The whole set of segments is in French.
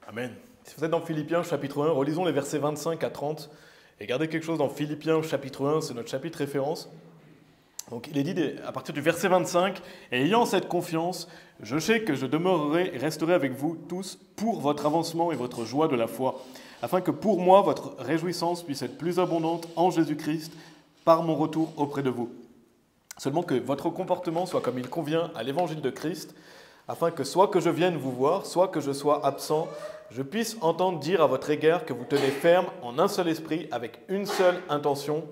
Amen. Si vous êtes dans Philippiens chapitre 1, relisons les versets 25 à 30 et gardez quelque chose dans Philippiens chapitre 1, c'est notre chapitre référence. Donc il est dit à partir du verset 25, « Et ayant cette confiance, je sais que je demeurerai et resterai avec vous tous pour votre avancement et votre joie de la foi, afin que pour moi votre réjouissance puisse être plus abondante en Jésus-Christ par mon retour auprès de vous. Seulement que votre comportement soit comme il convient à l'évangile de Christ, afin que soit que je vienne vous voir, soit que je sois absent, je puisse entendre dire à votre égard que vous tenez ferme en un seul esprit, avec une seule intention,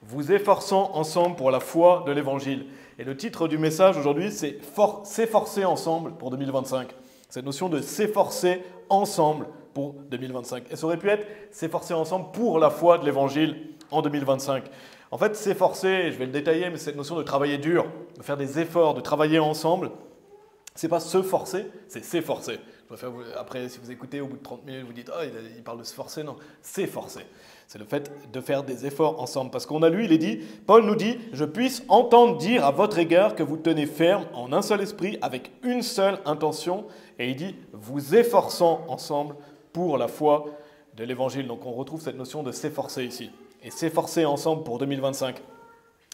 vous efforçant ensemble pour la foi de l'Évangile. » Et le titre du message aujourd'hui, c'est « S'efforcer ensemble pour 2025 ». Cette notion de s'efforcer ensemble pour 2025. Et ça aurait pu être « s'efforcer ensemble pour la foi de l'Évangile en 2025 ». En fait, s'efforcer, je vais le détailler, mais c'est cette notion de travailler dur, de faire des efforts, de travailler ensemble. C'est pas se forcer, c'est s'efforcer. Après, si vous écoutez au bout de 30 minutes, vous dites « Ah, il parle de se forcer ». Non, s'efforcer. C'est le fait de faire des efforts ensemble. Parce qu'on a lu, il est dit, Paul nous dit « Je puisse entendre dire à votre égard que vous tenez ferme en un seul esprit, avec une seule intention. » Et il dit « Vous efforçant ensemble pour la foi de l'Évangile. » Donc on retrouve cette notion de s'efforcer ici. Et s'efforcer ensemble pour 2025.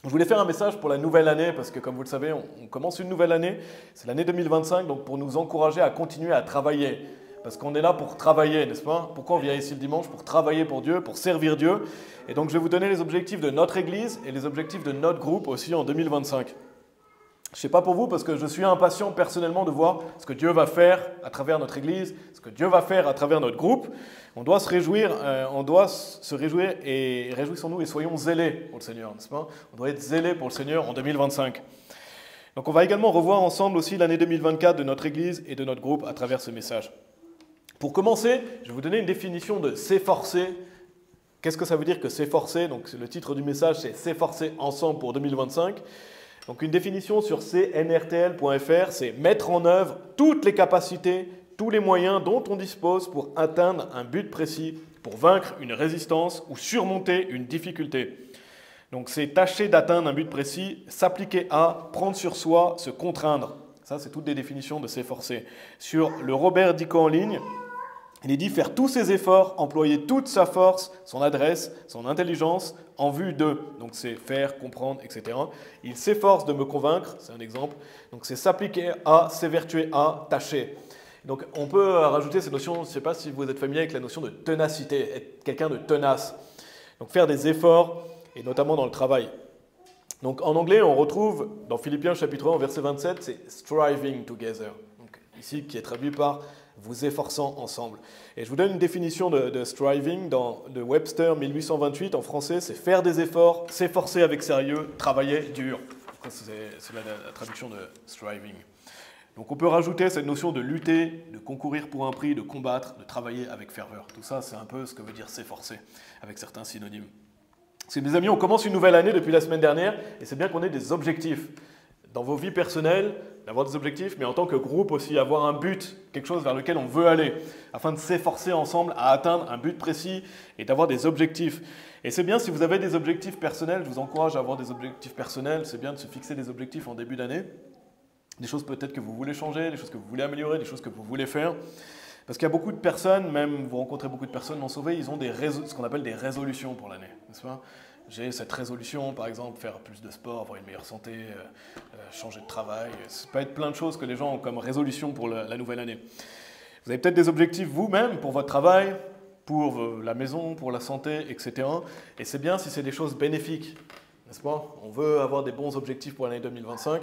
Je voulais faire un message pour la nouvelle année, parce que comme vous le savez, on commence une nouvelle année. C'est l'année 2025, donc pour nous encourager à continuer à travailler. Parce qu'on est là pour travailler, n'est-ce pas? Pourquoi on vient ici le dimanche? Pour travailler pour Dieu, pour servir Dieu. Et donc je vais vous donner les objectifs de notre Église et les objectifs de notre groupe aussi en 2025. Je ne sais pas pour vous, parce que je suis impatient personnellement de voir ce que Dieu va faire à travers notre Église, ce que Dieu va faire à travers notre groupe. On doit se réjouir et réjouissons-nous et soyons zélés pour le Seigneur, n'est-ce pas? On doit être zélés pour le Seigneur en 2025. Donc on va également revoir ensemble aussi l'année 2024 de notre Église et de notre groupe à travers ce message. Pour commencer, je vais vous donner une définition de s'efforcer. Qu'est-ce que ça veut dire que s'efforcer? Donc le titre du message, c'est s'efforcer ensemble pour 2025. Donc une définition sur cnrtl.fr, c'est mettre en œuvre toutes les capacités, tous les moyens dont on dispose pour atteindre un but précis, pour vaincre une résistance ou surmonter une difficulté. Donc c'est tâcher d'atteindre un but précis, s'appliquer à, prendre sur soi, se contraindre. Ça, c'est toutes des définitions de s'efforcer. Sur le Robert Dico en ligne, il est dit faire tous ses efforts, employer toute sa force, son adresse, son intelligence en vue de. Donc c'est faire, comprendre, etc. Il s'efforce de me convaincre, c'est un exemple. Donc c'est s'appliquer à, s'évertuer à, tâcher. Donc on peut rajouter cette notion, je ne sais pas si vous êtes familier avec la notion de ténacité, être quelqu'un de tenace. Donc faire des efforts, et notamment dans le travail. Donc en anglais, on retrouve dans Philippiens chapitre 1, verset 27, c'est « striving together ». Donc, ici, qui est traduit par « vous efforçant ensemble ». Et je vous donne une définition de striving de Webster 1828 en français, c'est faire des efforts, s'efforcer avec sérieux, travailler dur. C'est la traduction de striving. Donc on peut rajouter cette notion de lutter, de concourir pour un prix, de combattre, de travailler avec ferveur. Tout ça, c'est un peu ce que veut dire s'efforcer, avec certains synonymes. Parce que mes amis, on commence une nouvelle année depuis la semaine dernière, et c'est bien qu'on ait des objectifs. Dans vos vies personnelles, d'avoir des objectifs, mais en tant que groupe aussi, avoir un but, quelque chose vers lequel on veut aller, afin de s'efforcer ensemble à atteindre un but précis et d'avoir des objectifs. Et c'est bien si vous avez des objectifs personnels, je vous encourage à avoir des objectifs personnels, c'est bien de se fixer des objectifs en début d'année, des choses peut-être que vous voulez changer, des choses que vous voulez améliorer, des choses que vous voulez faire. Parce qu'il y a beaucoup de personnes, même vous rencontrez beaucoup de personnes non sauvées, ils ont ce qu'on appelle des résolutions pour l'année, n'est-ce pas? J'ai cette résolution, par exemple, faire plus de sport, avoir une meilleure santé, changer de travail. Ça peut être plein de choses que les gens ont comme résolution pour la nouvelle année. Vous avez peut-être des objectifs vous-même pour votre travail, pour la maison, pour la santé, etc. Et c'est bien si c'est des choses bénéfiques, n'est-ce pas? On veut avoir des bons objectifs pour l'année 2025.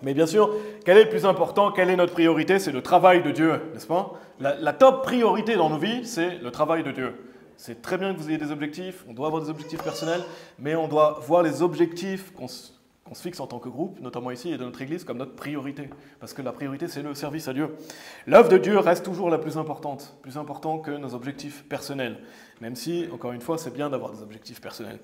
Mais bien sûr, quel est le plus important? Quelle est notre priorité? C'est le travail de Dieu, n'est-ce pas? La top priorité dans nos vies, c'est le travail de Dieu. C'est très bien que vous ayez des objectifs, on doit avoir des objectifs personnels, mais on doit voir les objectifs qu'on se fixe en tant que groupe, notamment ici et de notre Église, comme notre priorité. Parce que la priorité, c'est le service à Dieu. L'œuvre de Dieu reste toujours la plus importante que nos objectifs personnels. Même si, encore une fois, c'est bien d'avoir des objectifs personnels.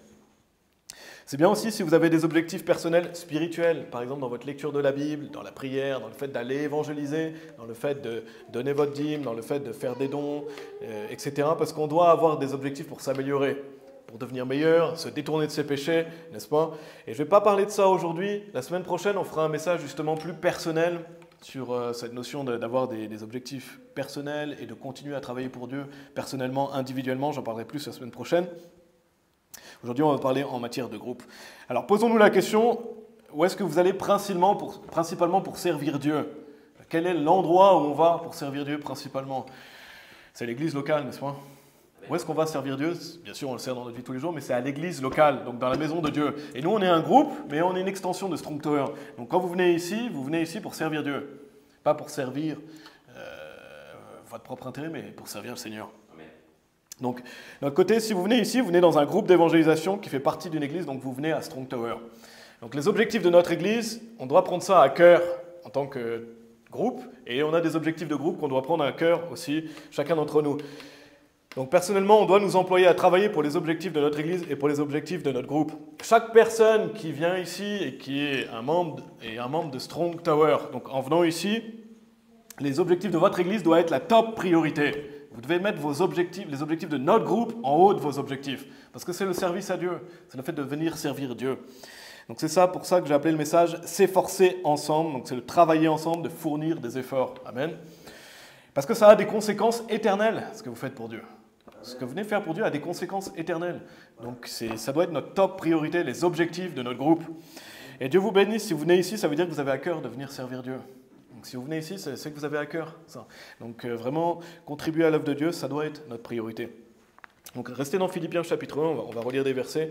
C'est bien aussi si vous avez des objectifs personnels spirituels, par exemple dans votre lecture de la Bible, dans la prière, dans le fait d'aller évangéliser, dans le fait de donner votre dîme, dans le fait de faire des dons, etc. Parce qu'on doit avoir des objectifs pour s'améliorer, pour devenir meilleur, se détourner de ses péchés, n'est-ce pas? Et je ne vais pas parler de ça aujourd'hui. La semaine prochaine, on fera un message justement plus personnel sur cette notion d'avoir des objectifs personnels et de continuer à travailler pour Dieu personnellement, individuellement. J'en parlerai plus la semaine prochaine. Aujourd'hui, on va parler en matière de groupe. Alors, posons-nous la question, où est-ce que vous allez principalement pour servir Dieu? Quel est l'endroit où on va pour servir Dieu principalement? C'est l'église locale, n'est-ce pas? Où est-ce qu'on va servir Dieu? Bien sûr, on le sert dans notre vie tous les jours, mais c'est à l'église locale, donc dans la maison de Dieu. Et nous, on est un groupe, mais on est une extension de Strong Tower. Donc quand vous venez ici pour servir Dieu. Pas pour servir votre propre intérêt, mais pour servir le Seigneur. Donc, de notre côté, si vous venez ici, vous venez dans un groupe d'évangélisation qui fait partie d'une église, donc vous venez à Strong Tower. Donc les objectifs de notre église, on doit prendre ça à cœur en tant que groupe, et on a des objectifs de groupe qu'on doit prendre à cœur aussi, chacun d'entre nous. Donc personnellement, on doit nous employer à travailler pour les objectifs de notre église et pour les objectifs de notre groupe. Chaque personne qui vient ici et qui est un membre de Strong Tower, donc en venant ici, les objectifs de votre église doivent être la top priorité. Vous devez mettre vos objectifs, les objectifs de notre groupe en haut de vos objectifs. Parce que c'est le service à Dieu, c'est le fait de venir servir Dieu. Donc c'est ça pour ça que j'ai appelé le message « S'efforcer ensemble ». Donc c'est de travailler ensemble, de fournir des efforts. Amen. Parce que ça a des conséquences éternelles, ce que vous faites pour Dieu. Ce que vous venez faire pour Dieu a des conséquences éternelles. Donc ça doit être notre top priorité, les objectifs de notre groupe. Et Dieu vous bénisse, si vous venez ici, ça veut dire que vous avez à cœur de venir servir Dieu. Donc si vous venez ici, c'est que vous avez à cœur ça. Donc vraiment, contribuer à l'œuvre de Dieu, ça doit être notre priorité. Donc restez dans Philippiens chapitre 1, on va relire des versets.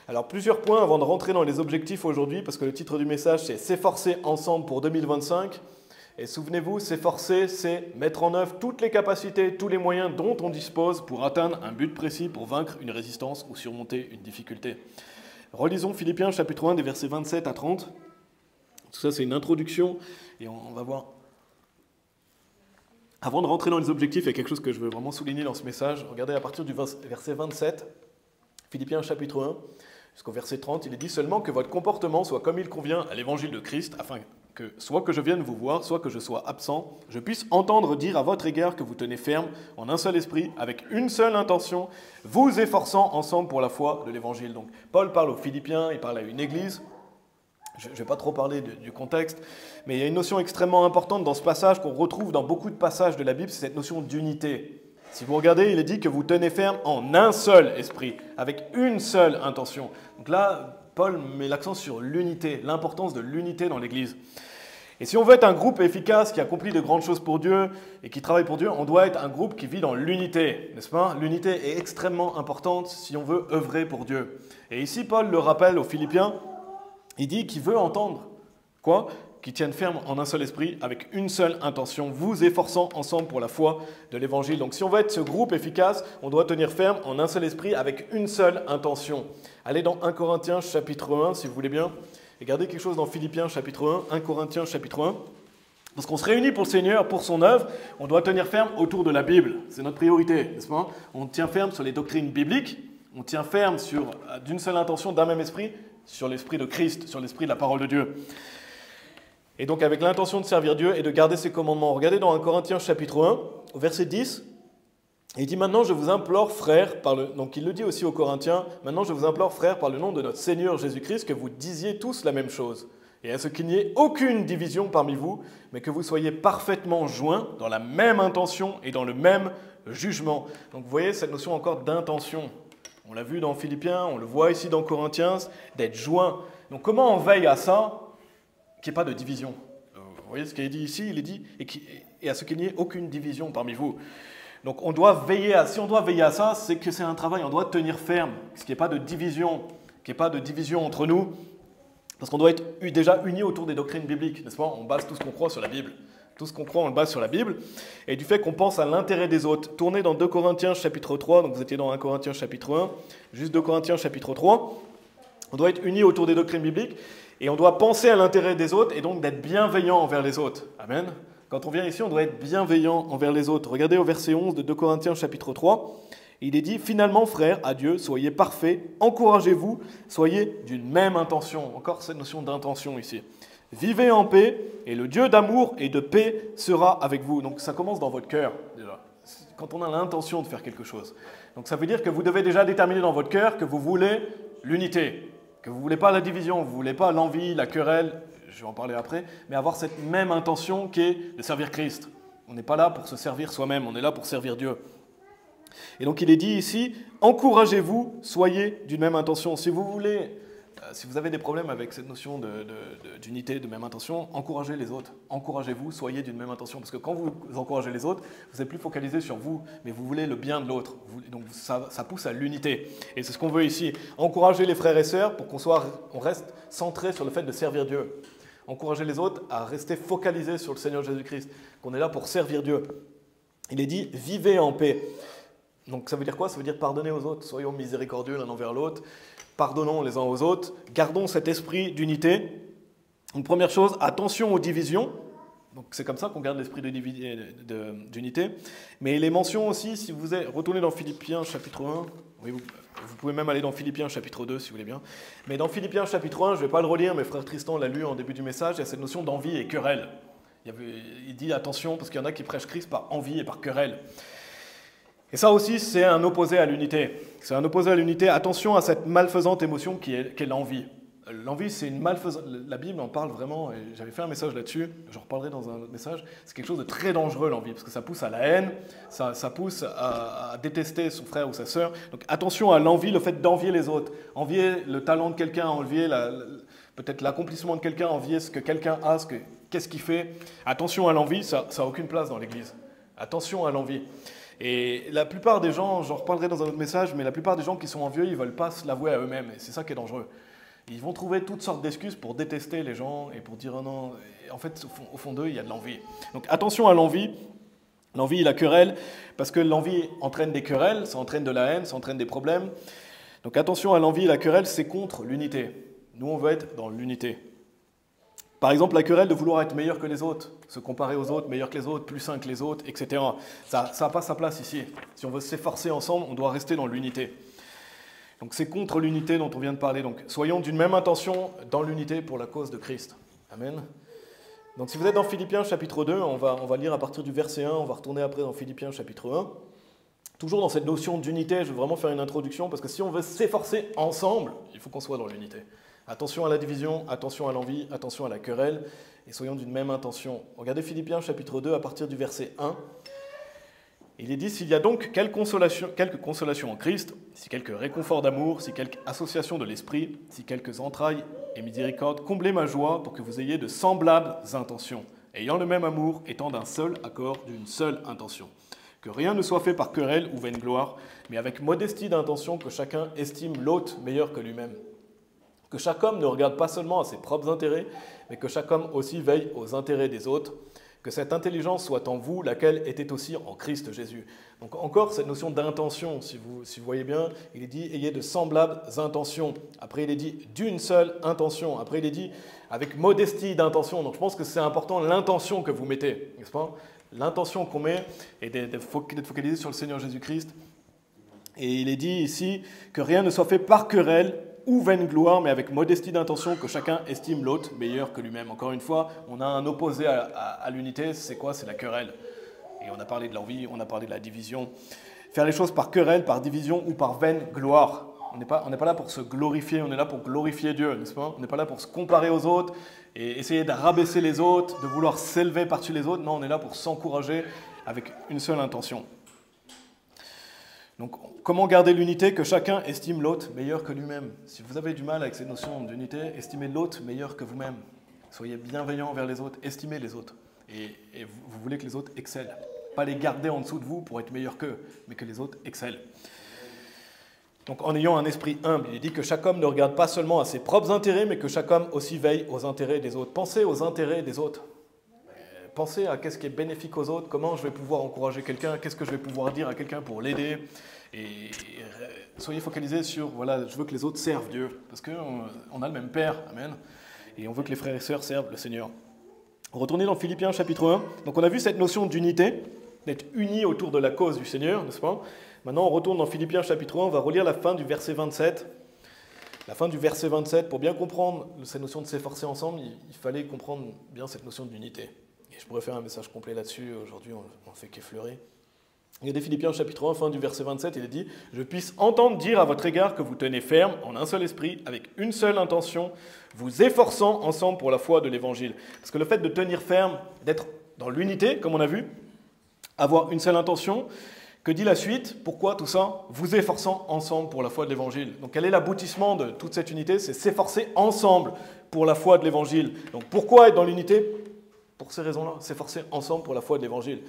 Alors plusieurs points avant de rentrer dans les objectifs aujourd'hui, parce que le titre du message c'est « S'efforcer ensemble pour 2025 ». Et souvenez-vous, s'efforcer, c'est mettre en œuvre toutes les capacités, tous les moyens dont on dispose pour atteindre un but précis, pour vaincre une résistance ou surmonter une difficulté. Relisons Philippiens chapitre 1 des versets 27 à 30. Tout ça c'est une introduction et on va voir. Avant de rentrer dans les objectifs, il y a quelque chose que je veux vraiment souligner dans ce message. Regardez à partir du verset 27, Philippiens chapitre 1, jusqu'au verset 30, il est dit « Seulement que votre comportement soit comme il convient à l'évangile de Christ, afin que, soit que je vienne vous voir, soit que je sois absent, je puisse entendre dire à votre égard que vous tenez ferme, en un seul esprit, avec une seule intention, vous efforçant ensemble pour la foi de l'évangile. » Donc Paul parle aux Philippiens, il parle à une église. Je ne vais pas trop parler du contexte, mais il y a une notion extrêmement importante dans ce passage qu'on retrouve dans beaucoup de passages de la Bible, c'est cette notion d'unité. Si vous regardez, il est dit que vous tenez ferme en un seul esprit, avec une seule intention. Donc là, Paul met l'accent sur l'unité, l'importance de l'unité dans l'Église. Et si on veut être un groupe efficace qui accomplit de grandes choses pour Dieu et qui travaille pour Dieu, on doit être un groupe qui vit dans l'unité, n'est-ce pas? L'unité est extrêmement importante si on veut œuvrer pour Dieu. Et ici, Paul le rappelle aux Philippiens, il dit qu'il veut entendre quoi? Qu'ils tiennent ferme en un seul esprit, avec une seule intention, vous efforçant ensemble pour la foi de l'Évangile. Donc si on veut être ce groupe efficace, on doit tenir ferme en un seul esprit, avec une seule intention. Allez dans 1 Corinthiens chapitre 1, si vous voulez bien, et gardez quelque chose dans Philippiens chapitre 1, 1 Corinthiens chapitre 1. Parce qu'on se réunit pour le Seigneur, pour son œuvre, on doit tenir ferme autour de la Bible. C'est notre priorité, n'est-ce pas? On tient ferme sur les doctrines bibliques, on tient ferme sur, d'une seule intention, d'un même esprit, sur l'esprit de Christ, sur l'esprit de la parole de Dieu. Et donc avec l'intention de servir Dieu et de garder ses commandements. Regardez dans 1 Corinthiens chapitre 1, au verset 10, il dit « Maintenant je vous implore, frères, donc il le dit aussi aux Corinthiens, « Maintenant je vous implore, frères, par le nom de notre Seigneur Jésus-Christ, que vous disiez tous la même chose, et à ce qu'il n'y ait aucune division parmi vous, mais que vous soyez parfaitement joints dans la même intention et dans le même jugement. » Donc vous voyez cette notion encore d'intention. On l'a vu dans Philippiens, on le voit ici dans Corinthiens, d'être joints. Donc comment on veille à ça, qu'il n'y ait pas de division? Vous voyez ce qu'il est dit ici, il est dit, et à ce qu'il n'y ait aucune division parmi vous. Donc on doit veiller si on doit veiller à ça, c'est que c'est un travail, on doit tenir ferme, qu'il n'y ait pas de division, qu'il n'y ait pas de division entre nous, parce qu'on doit être déjà unis autour des doctrines bibliques, n'est-ce pas? On base tout ce qu'on croit sur la Bible. Tout ce qu'on croit, on le base sur la Bible, et du fait qu'on pense à l'intérêt des autres. Tournez dans 2 Corinthiens chapitre 3, donc vous étiez dans 1 Corinthiens chapitre 1, juste 2 Corinthiens chapitre 3. On doit être unis autour des doctrines bibliques, et on doit penser à l'intérêt des autres, et donc d'être bienveillant envers les autres. Amen. Quand on vient ici, on doit être bienveillant envers les autres. Regardez au verset 11 de 2 Corinthiens chapitre 3, il est dit « Finalement, frères, à Dieu, soyez parfaits, encouragez-vous, soyez d'une même intention. » Encore cette notion d'intention ici. Vivez en paix, et le Dieu d'amour et de paix sera avec vous. Donc ça commence dans votre cœur, déjà, quand on a l'intention de faire quelque chose. Donc ça veut dire que vous devez déjà déterminer dans votre cœur que vous voulez l'unité, que vous ne voulez pas la division, vous ne voulez pas l'envie, la querelle. je vais en parler après, mais avoir cette même intention qui est de servir Christ. On n'est pas là pour se servir soi-même, on est là pour servir Dieu. Et donc il est dit ici, encouragez-vous, soyez d'une même intention. Si vous voulez, si vous avez des problèmes avec cette notion d'unité, de même intention, encouragez les autres. Encouragez-vous, soyez d'une même intention. Parce que quand vous encouragez les autres, vous n'êtes plus focalisé sur vous, mais vous voulez le bien de l'autre. Donc ça pousse à l'unité. Et c'est ce qu'on veut ici. Encourager les frères et sœurs pour qu'on reste centré sur le fait de servir Dieu. Encourager les autres à rester focalisés sur le Seigneur Jésus-Christ, qu'on est là pour servir Dieu. Il est dit, vivez en paix. Donc ça veut dire quoi? Ça veut dire pardonner aux autres, soyons miséricordieux l'un envers l'autre, pardonnons les uns aux autres, gardons cet esprit d'unité. Une première chose, attention aux divisions. Donc c'est comme ça qu'on garde l'esprit d'unité. Mais les mentions aussi, si vous retournez dans Philippiens chapitre 1, oui, vous pouvez même aller dans Philippiens chapitre 2 si vous voulez bien. Mais dans Philippiens chapitre 1, je ne vais pas le relire, mais frère Tristan l'a lu en début du message, il y a cette notion d'envie et querelle. Il dit attention parce qu'il y en a qui prêchent Christ par envie et par querelle. Et ça aussi, c'est un opposé à l'unité. C'est un opposé à l'unité. Attention à cette malfaisante émotion qui est l'envie. L'envie, c'est une malfaisante... La Bible en parle vraiment, et j'avais fait un message là-dessus, j'en reparlerai dans un autre message. C'est quelque chose de très dangereux, l'envie, parce que ça pousse à la haine, ça pousse à détester son frère ou sa sœur. Donc attention à l'envie, le fait d'envier les autres. Envier le talent de quelqu'un, envier peut-être l'accomplissement de quelqu'un, envier ce que quelqu'un a, qu'est-ce qu'il fait. Attention à l'envie, ça n'a aucune place dans l'Église. Attention à l'envie. Et la plupart des gens, j'en reparlerai dans un autre message, mais la plupart des gens qui sont envieux, ils ne veulent pas se l'avouer à eux-mêmes. Et c'est ça qui est dangereux. Ils vont trouver toutes sortes d'excuses pour détester les gens et pour dire oh non. Et en fait, au fond d'eux, il y a de l'envie. Donc attention à l'envie. L'envie, la querelle, parce que l'envie entraîne des querelles, ça entraîne de la haine, ça entraîne des problèmes. Donc attention à l'envie, la querelle, c'est contre l'unité. Nous, on veut être dans l'unité. Par exemple, la querelle de vouloir être meilleur que les autres, se comparer aux autres, meilleur que les autres, plus sain que les autres, etc. Ça n'a pas sa place ici. Si on veut s'efforcer ensemble, on doit rester dans l'unité. Donc c'est contre l'unité dont on vient de parler. Donc soyons d'une même intention dans l'unité pour la cause de Christ. Amen. Donc si vous êtes dans Philippiens chapitre 2, on va lire à partir du verset 1, on va retourner après dans Philippiens chapitre 1. Toujours dans cette notion d'unité, je veux vraiment faire une introduction, parce que si on veut s'efforcer ensemble, il faut qu'on soit dans l'unité. Attention à la division, attention à l'envie, attention à la querelle, et soyons d'une même intention. Regardez Philippiens chapitre 2 à partir du verset 1. Il est dit, s'il y a donc quelque consolation en Christ, si quelque réconfort d'amour, si quelque association de l'esprit, si quelques entrailles et miséricorde, comblez ma joie pour que vous ayez de semblables intentions, ayant le même amour, étant d'un seul accord, d'une seule intention. Que rien ne soit fait par querelle ou vaine gloire, mais avec modestie d'intention, que chacun estime l'autre meilleur que lui-même. Que chaque homme ne regarde pas seulement à ses propres intérêts, mais que chaque homme aussi veille aux intérêts des autres. Que cette intelligence soit en vous, laquelle était aussi en Christ Jésus. Donc encore cette notion d'intention, si vous voyez bien, il est dit « ayez de semblables intentions ». Après il est dit « d'une seule intention ». Après il est dit « avec modestie d'intention ». Donc je pense que c'est important l'intention que vous mettez, n'est-ce pas? L'intention qu'on met est d'être focalisé sur le Seigneur Jésus-Christ. Et il est dit ici que rien ne soit fait par querelle ou vaine gloire, mais avec modestie d'intention, que chacun estime l'autre meilleur que lui-même. Encore une fois, on a un opposé à l'unité, c'est quoi? C'est la querelle. Et on a parlé de l'envie, on a parlé de la division. Faire les choses par querelle, par division ou par vaine gloire. On n'est pas là pour se glorifier, on est là pour glorifier Dieu, n'est-ce pas? On n'est pas là pour se comparer aux autres et essayer de rabaisser les autres, de vouloir s'élever par-dessus les autres. Non, on est là pour s'encourager avec une seule intention. Donc, comment garder l'unité? Que chacun estime l'autre meilleur que lui-même. Si vous avez du mal avec cette notion d'unité, estimez l'autre meilleur que vous-même. Soyez bienveillants envers les autres, estimez les autres. Et vous voulez que les autres excellent. Pas les garder en dessous de vous pour être meilleurs qu'eux, mais que les autres excellent. Donc, en ayant un esprit humble, il dit que chaque homme ne regarde pas seulement à ses propres intérêts, mais que chaque homme aussi veille aux intérêts des autres. Pensez aux intérêts des autres. Pensez à qu'est-ce qui est bénéfique aux autres, comment je vais pouvoir encourager quelqu'un, qu'est-ce que je vais pouvoir dire à quelqu'un pour l'aider. Et soyez focalisés sur, voilà, je veux que les autres servent Dieu, parce qu'on a le même Père, Amen, et on veut que les frères et sœurs servent le Seigneur. Retournez dans Philippiens chapitre 1. Donc on a vu cette notion d'unité, d'être unis autour de la cause du Seigneur, n'est-ce pas? Maintenant on retourne dans Philippiens chapitre 1, on va relire la fin du verset 27. La fin du verset 27, pour bien comprendre cette notion de s'efforcer ensemble, il fallait comprendre bien cette notion d'unité. Et je pourrais faire un message complet là-dessus, aujourd'hui on ne fait qu'effleurer. Regardez Philippiens chapitre 1, fin du verset 27, il est dit « Je puisse entendre dire à votre égard que vous tenez ferme en un seul esprit, avec une seule intention, vous efforçant ensemble pour la foi de l'Évangile. » Parce que le fait de tenir ferme, d'être dans l'unité, comme on a vu, avoir une seule intention, que dit la suite? Pourquoi tout ça? Vous efforçant ensemble pour la foi de l'Évangile. Donc quel est l'aboutissement de toute cette unité? C'est s'efforcer ensemble pour la foi de l'Évangile. Donc pourquoi être dans l'unité? Pour ces raisons-là, s'efforcer ensemble pour la foi de l'Évangile.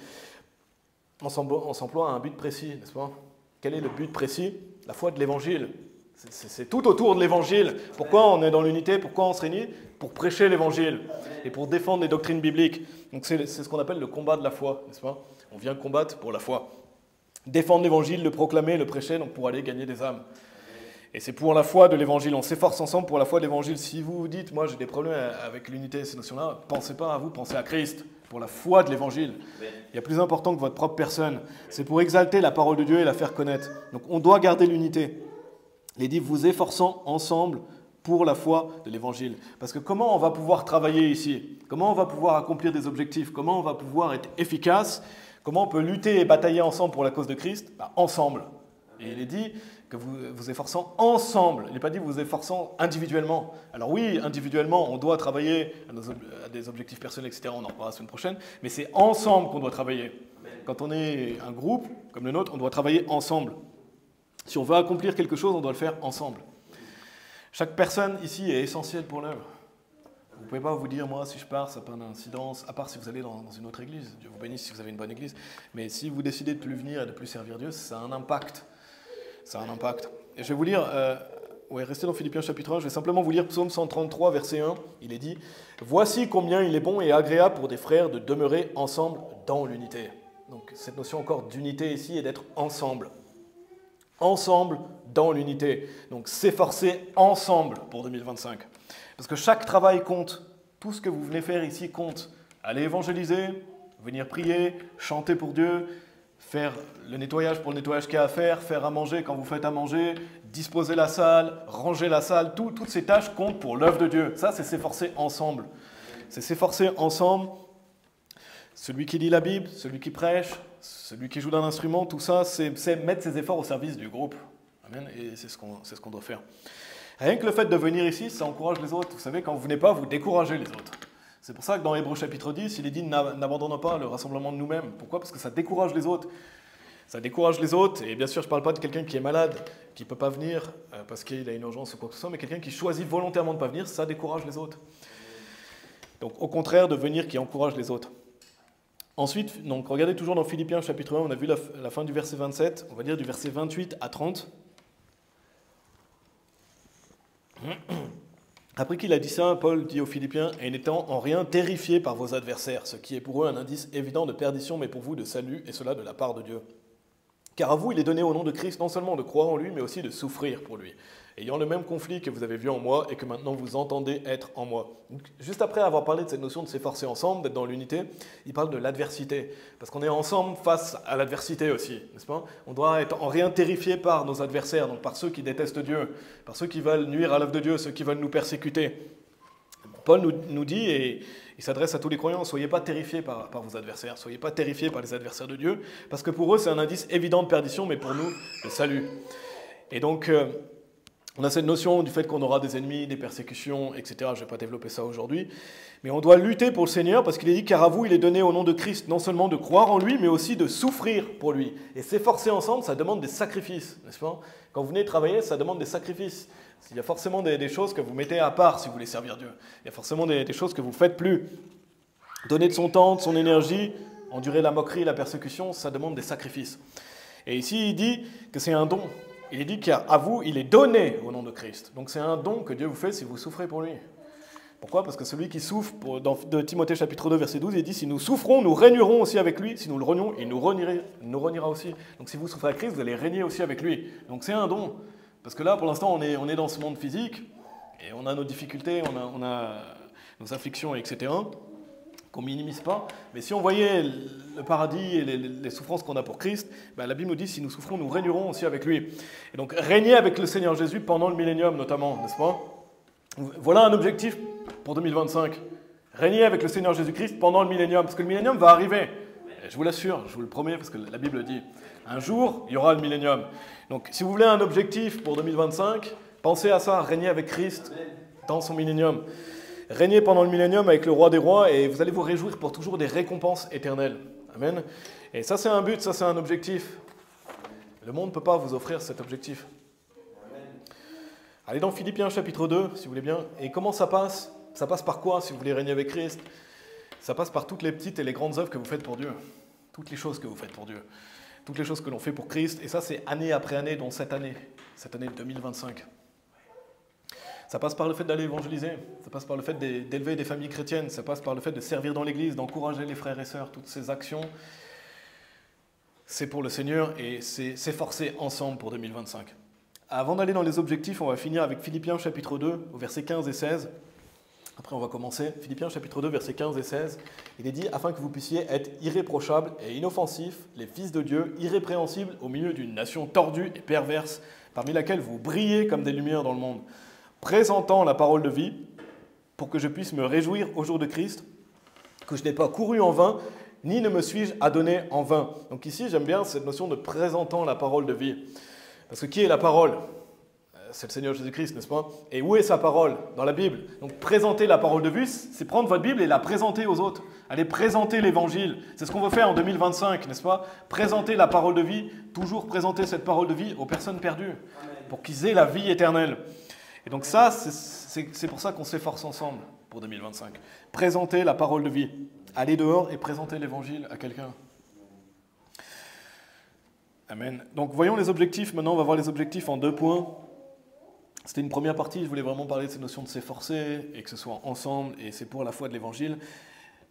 On s'emploie à un but précis, n'est-ce pas? Quel est le but précis? La foi de l'Évangile. C'est tout autour de l'Évangile. Pourquoi on est dans l'unité? Pourquoi on se réunit? Pour prêcher l'Évangile et pour défendre les doctrines bibliques. Donc c'est ce qu'on appelle le combat de la foi, n'est-ce pas? On vient combattre pour la foi. Défendre l'Évangile, le proclamer, le prêcher, donc pour aller gagner des âmes. Et c'est pour la foi de l'Évangile. On s'efforce ensemble pour la foi de l'Évangile. Si vous vous dites, moi j'ai des problèmes avec l'unité et ces notions-là, pensez pas à vous, pensez à Christ. Pour la foi de l'Évangile. Il y a plus important que votre propre personne. C'est pour exalter la parole de Dieu et la faire connaître. Donc on doit garder l'unité. Il est dit, vous efforçant ensemble pour la foi de l'Évangile. Parce que comment on va pouvoir travailler ici? Comment on va pouvoir accomplir des objectifs? Comment on va pouvoir être efficace? Comment on peut lutter et batailler ensemble pour la cause de Christ? Ensemble. Et il est dit que vous efforçant ensemble. Il n'est pas dit vous efforçant individuellement. Alors oui, individuellement, on doit travailler à des objectifs personnels, etc. On en reparlera la semaine prochaine. Mais c'est ensemble qu'on doit travailler. Quand on est un groupe comme le nôtre, on doit travailler ensemble. Si on veut accomplir quelque chose, on doit le faire ensemble. Chaque personne ici est essentielle pour l'œuvre. Vous ne pouvez pas vous dire, moi, si je pars, ça n'a pas d'incidence, à part si vous allez dans une autre église. Dieu vous bénisse si vous avez une bonne église. Mais si vous décidez de ne plus venir et de ne plus servir Dieu, ça a un impact. Ça a un impact. Et je vais vous lire, restez dans Philippiens chapitre 1, je vais simplement vous lire Psaume 133, verset 1. Il est dit « Voici combien il est bon et agréable pour des frères de demeurer ensemble dans l'unité. » Donc cette notion encore d'unité ici est d'être ensemble. Ensemble dans l'unité. Donc s'efforcer ensemble pour 2025. Parce que chaque travail compte. Tout ce que vous venez faire ici compte. Aller évangéliser, venir prier, chanter pour Dieu, faire le nettoyage pour le nettoyage qu'il y a à faire à manger quand vous faites à manger, disposer la salle, ranger la salle, toutes ces tâches comptent pour l'œuvre de Dieu. Ça, c'est s'efforcer ensemble. C'est s'efforcer ensemble. Celui qui lit la Bible, celui qui prêche, celui qui joue d'un instrument, tout ça, c'est mettre ses efforts au service du groupe. Amen. Et c'est ce qu'on doit faire. Rien que le fait de venir ici, ça encourage les autres. Vous savez, quand vous venez pas, vous découragez les autres. C'est pour ça que dans Hébreux chapitre 10, il est dit « N'abandonnons pas le rassemblement de nous-mêmes ». Pourquoi? Parce que ça décourage les autres. Ça décourage les autres. Et bien sûr, je ne parle pas de quelqu'un qui est malade, qui ne peut pas venir parce qu'il a une urgence ou quoi que ce soit, mais quelqu'un qui choisit volontairement de ne pas venir, ça décourage les autres. Donc au contraire de venir qui encourage les autres. Ensuite, donc, regardez toujours dans Philippiens chapitre 1, on a vu la fin du verset 27, on va dire du verset 28 à 30. Après qu'il a dit ça, Paul dit aux Philippiens « Et n'étant en rien terrifiés par vos adversaires, ce qui est pour eux un indice évident de perdition, mais pour vous de salut, et cela de la part de Dieu. Car à vous, il est donné au nom de Christ non seulement de croire en lui, mais aussi de souffrir pour lui, ayant le même conflit que vous avez vu en moi et que maintenant vous entendez être en moi. » Donc, juste après avoir parlé de cette notion de s'efforcer ensemble, d'être dans l'unité, il parle de l'adversité. Parce qu'on est ensemble face à l'adversité aussi, n'est-ce pas? On doit être en rien terrifié par nos adversaires, donc par ceux qui détestent Dieu, par ceux qui veulent nuire à l'œuvre de Dieu, ceux qui veulent nous persécuter. Paul nous dit, et il s'adresse à tous les croyants, ne soyez pas terrifiés par vos adversaires, ne soyez pas terrifiés par les adversaires de Dieu, parce que pour eux c'est un indice évident de perdition, mais pour nous, le salut. Et donc, on a cette notion du fait qu'on aura des ennemis, des persécutions, etc. Je ne vais pas développer ça aujourd'hui. Mais on doit lutter pour le Seigneur parce qu'il est dit, car à vous, il est donné au nom de Christ non seulement de croire en lui, mais aussi de souffrir pour lui. Et s'efforcer ensemble, ça demande des sacrifices, n'est-ce pas? Quand vous venez travailler, ça demande des sacrifices. Il y a forcément des choses que vous mettez à part si vous voulez servir Dieu. Il y a forcément des choses que vous ne faites plus. Donner de son temps, de son énergie, endurer la moquerie, la persécution, ça demande des sacrifices. Et ici, il dit que c'est un don. Il est dit qu'à vous, il est donné au nom de Christ. Donc c'est un don que Dieu vous fait si vous souffrez pour lui. Pourquoi? Parce que celui qui souffre, de Timothée chapitre 2, verset 12, il dit « Si nous souffrons, nous régnerons aussi avec lui. Si nous le renions, il nous reniera aussi. » Donc si vous souffrez avec Christ, vous allez régner aussi avec lui. Donc c'est un don. Parce que là, pour l'instant, on est dans ce monde physique, et on a nos difficultés, on a nos afflictions, etc., qu'on ne minimise pas. Mais si on voyait le paradis et les souffrances qu'on a pour Christ, la Bible nous dit, si nous souffrons, nous régnerons aussi avec lui. Et donc, régner avec le Seigneur Jésus pendant le millénium, notamment, n'est-ce pas? Voilà un objectif pour 2025. Régner avec le Seigneur Jésus-Christ pendant le millénium, parce que le millénium va arriver. Et je vous l'assure, je vous le promets, parce que la Bible dit, un jour, il y aura le millénium. Donc, si vous voulez un objectif pour 2025, pensez à ça, régner avec Christ dans son millénium. Régnez pendant le millénium avec le roi des rois et vous allez vous réjouir pour toujours des récompenses éternelles. Amen. Et ça, c'est un but, ça, c'est un objectif. Le monde ne peut pas vous offrir cet objectif. Allez dans Philippiens chapitre 2, si vous voulez bien. Et comment ça passe? Ça passe par quoi, si vous voulez régner avec Christ? Ça passe par toutes les petites et les grandes œuvres que vous faites pour Dieu. Toutes les choses que vous faites pour Dieu. Toutes les choses que l'on fait pour Christ. Et ça, c'est année après année, dont cette année 2025. Ça passe par le fait d'aller évangéliser. Ça passe par le fait d'élever des familles chrétiennes. Ça passe par le fait de servir dans l'Église, d'encourager les frères et sœurs. Toutes ces actions, c'est pour le Seigneur et c'est s'efforcer ensemble pour 2025. Avant d'aller dans les objectifs, on va finir avec Philippiens chapitre 2, au verset 15 et 16. Après, on va commencer. Philippiens chapitre 2, versets 15 et 16. Il est dit « Afin que vous puissiez être irréprochables et inoffensifs, les fils de Dieu, irrépréhensibles au milieu d'une nation tordue et perverse, parmi laquelle vous brillez comme des lumières dans le monde, présentant la parole de vie, pour que je puisse me réjouir au jour de Christ, que je n'ai pas couru en vain, ni ne me suis-je adonné en vain. » Donc ici, j'aime bien cette notion de présentant la parole de vie. Parce que qui est la parole ? C'est le Seigneur Jésus-Christ, n'est-ce pas? Et où est sa parole? Dans la Bible. Donc présenter la parole de vie, c'est prendre votre Bible et la présenter aux autres. Allez présenter l'Évangile. C'est ce qu'on veut faire en 2025, n'est-ce pas? Présenter la parole de vie, toujours présenter cette parole de vie aux personnes perdues, pour qu'ils aient la vie éternelle. Et donc ça, c'est pour ça qu'on s'efforce ensemble pour 2025. Présenter la parole de vie. Aller dehors et présenter l'Évangile à quelqu'un. Amen. Donc voyons les objectifs. Maintenant, on va voir les objectifs en 2 points. C'était une première partie, je voulais vraiment parler de cette notion de s'efforcer et que ce soit ensemble, et c'est pour la foi de l'Évangile.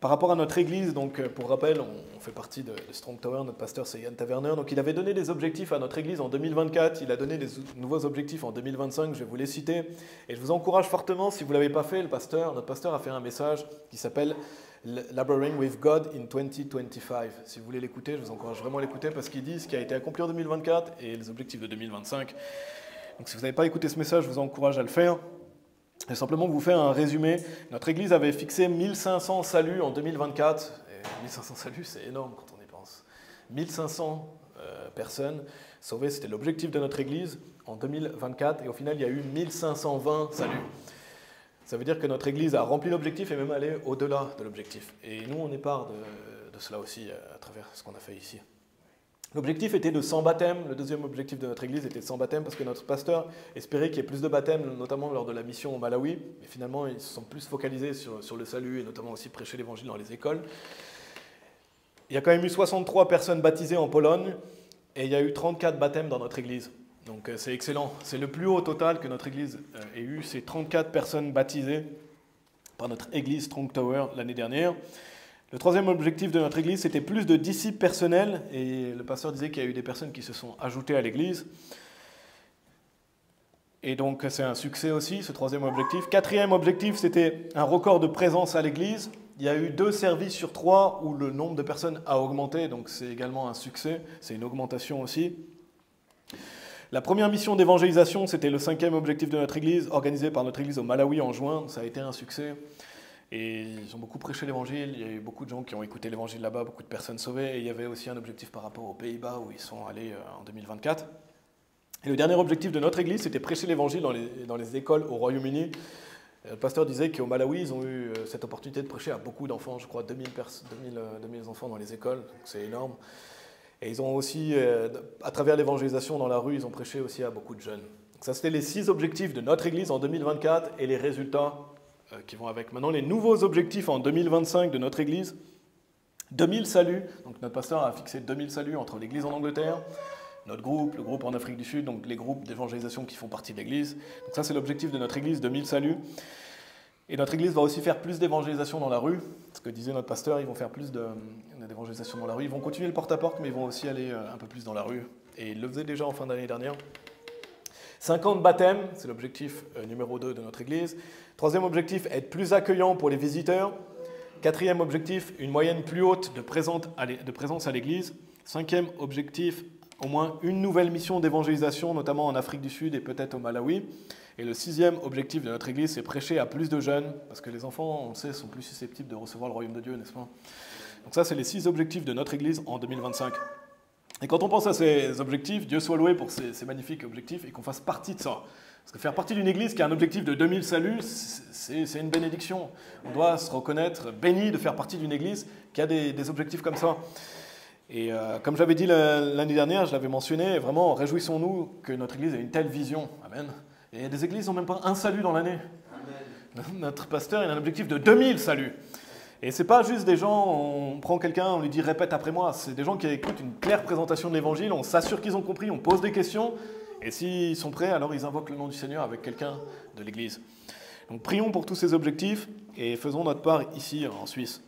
Par rapport à notre Église, donc pour rappel, on fait partie de Strong Tower, notre pasteur c'est Yann Taverner, donc il avait donné des objectifs à notre Église en 2024, il a donné des nouveaux objectifs en 2025, je vais vous les citer, et je vous encourage fortement, si vous ne l'avez pas fait, notre pasteur a fait un message qui s'appelle « Laboring with God in 2025 ». Si vous voulez l'écouter, je vous encourage vraiment à l'écouter parce qu'il dit ce qui a été accompli en 2024 et les objectifs de 2025. Donc si vous n'avez pas écouté ce message, je vous encourage à le faire. Et simplement vous faire un résumé. Notre Église avait fixé 1500 saluts en 2024. Et 1500 saluts, c'est énorme quand on y pense. 1500 personnes sauvées, c'était l'objectif de notre Église en 2024. Et au final, il y a eu 1520 saluts. Ça veut dire que notre Église a rempli l'objectif et même allé au-delà de l'objectif. Et nous, on est part de cela aussi à travers ce qu'on a fait ici. L'objectif était de 100 baptêmes. Le deuxième objectif de notre Église était de 100 baptêmes parce que notre pasteur espérait qu'il y ait plus de baptêmes, notamment lors de la mission au Malawi. Mais finalement, ils se sont plus focalisés sur le salut et notamment aussi prêcher l'Évangile dans les écoles. Il y a quand même eu 63 personnes baptisées en Pologne et il y a eu 34 baptêmes dans notre Église. Donc c'est excellent. C'est le plus haut total que notre Église ait eu. C'est 34 personnes baptisées par notre Église Strong Tower l'année dernière. Le troisième objectif de notre Église, c'était plus de disciples personnels. Et le pasteur disait qu'il y a eu des personnes qui se sont ajoutées à l'Église. Et donc, c'est un succès aussi, ce troisième objectif. Quatrième objectif, c'était un record de présence à l'Église. Il y a eu 2 services sur 3 où le nombre de personnes a augmenté. Donc, c'est également un succès. C'est une augmentation aussi. La première mission d'évangélisation, c'était le 5e objectif de notre Église, organisé par notre Église au Malawi en juin. Ça a été un succès. Et ils ont beaucoup prêché l'Évangile, il y a eu beaucoup de gens qui ont écouté l'Évangile là-bas, beaucoup de personnes sauvées, et il y avait aussi un objectif par rapport aux Pays-Bas où ils sont allés en 2024. Et le dernier objectif de notre Église, c'était prêcher l'Évangile dans les écoles au Royaume-Uni. Le pasteur disait qu'au Malawi, ils ont eu cette opportunité de prêcher à beaucoup d'enfants, je crois 2000 enfants dans les écoles, c'est énorme. Et ils ont aussi, à travers l'évangélisation dans la rue, ils ont prêché aussi à beaucoup de jeunes. Donc ça, c'était les 6 objectifs de notre Église en 2024 et les résultats qui vont avec. Maintenant, les nouveaux objectifs en 2025 de notre Église, 2000 saluts. Donc notre pasteur a fixé 2000 saluts entre l'Église en Angleterre, notre groupe, le groupe en Afrique du Sud, donc les groupes d'évangélisation qui font partie de l'Église. Donc ça, c'est l'objectif de notre Église, 2000 saluts. Et notre Église va aussi faire plus d'évangélisation dans la rue. Ce que disait notre pasteur, ils vont faire plus d'évangélisation dans la rue. Ils vont continuer le porte-à-porte, mais ils vont aussi aller un peu plus dans la rue. Et ils le faisaient déjà en fin d'année dernière. 50 baptêmes, c'est l'objectif numéro 2 de notre Église. Troisième objectif, être plus accueillant pour les visiteurs. Quatrième objectif, une moyenne plus haute de présence à l'Église. Cinquième objectif, au moins une nouvelle mission d'évangélisation, notamment en Afrique du Sud et peut-être au Malawi. Et le 6e objectif de notre Église, c'est prêcher à plus de jeunes, parce que les enfants, on le sait, sont plus susceptibles de recevoir le royaume de Dieu, n'est-ce pas? Donc ça, c'est les 6 objectifs de notre Église en 2025. Et quand on pense à ces objectifs, Dieu soit loué pour ces magnifiques objectifs et qu'on fasse partie de ça. Parce que faire partie d'une Église qui a un objectif de 2000 saluts, c'est une bénédiction. On doit se reconnaître béni de faire partie d'une Église qui a des objectifs comme ça. Et comme j'avais dit l'année dernière, je l'avais mentionné, vraiment réjouissons-nous que notre Église ait une telle vision. Amen. Et il y a des églises qui n'ont même pas un salut dans l'année. Notre pasteur il a un objectif de 2000 saluts. Et ce n'est pas juste des gens, on prend quelqu'un, on lui dit répète après moi. C'est des gens qui écoutent une claire présentation de l'Évangile, on s'assure qu'ils ont compris, on pose des questions. Et s'ils sont prêts, alors ils invoquent le nom du Seigneur avec quelqu'un de l'Église. Donc prions pour tous ces objectifs et faisons notre part ici en Suisse.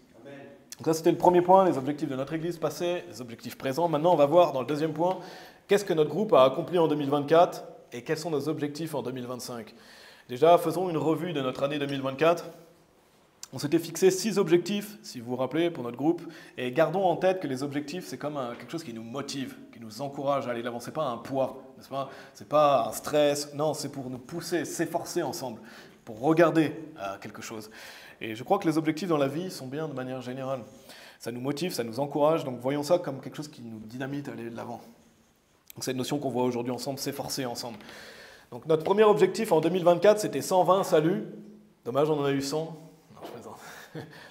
Donc ça c'était le premier point, les objectifs de notre Église passée, les objectifs présents. Maintenant on va voir dans le deuxième point, qu'est-ce que notre groupe a accompli en 2024 et quels sont nos objectifs en 2025. Déjà faisons une revue de notre année 2024. On s'était fixé 6 objectifs, si vous vous rappelez, pour notre groupe. Et gardons en tête que les objectifs, c'est comme quelque chose qui nous motive, qui nous encourage à aller de l'avant. Ce n'est pas un poids, n'est-ce pas? Ce n'est pas un stress. Non, c'est pour nous pousser, s'efforcer ensemble, pour regarder à quelque chose. Et je crois que les objectifs dans la vie sont bien de manière générale. Ça nous motive, ça nous encourage. Donc voyons ça comme quelque chose qui nous dynamite à aller de l'avant. Donc cette notion qu'on voit aujourd'hui ensemble, s'efforcer ensemble. Donc notre premier objectif en 2024, c'était 120 saluts. Dommage, on en a eu 100.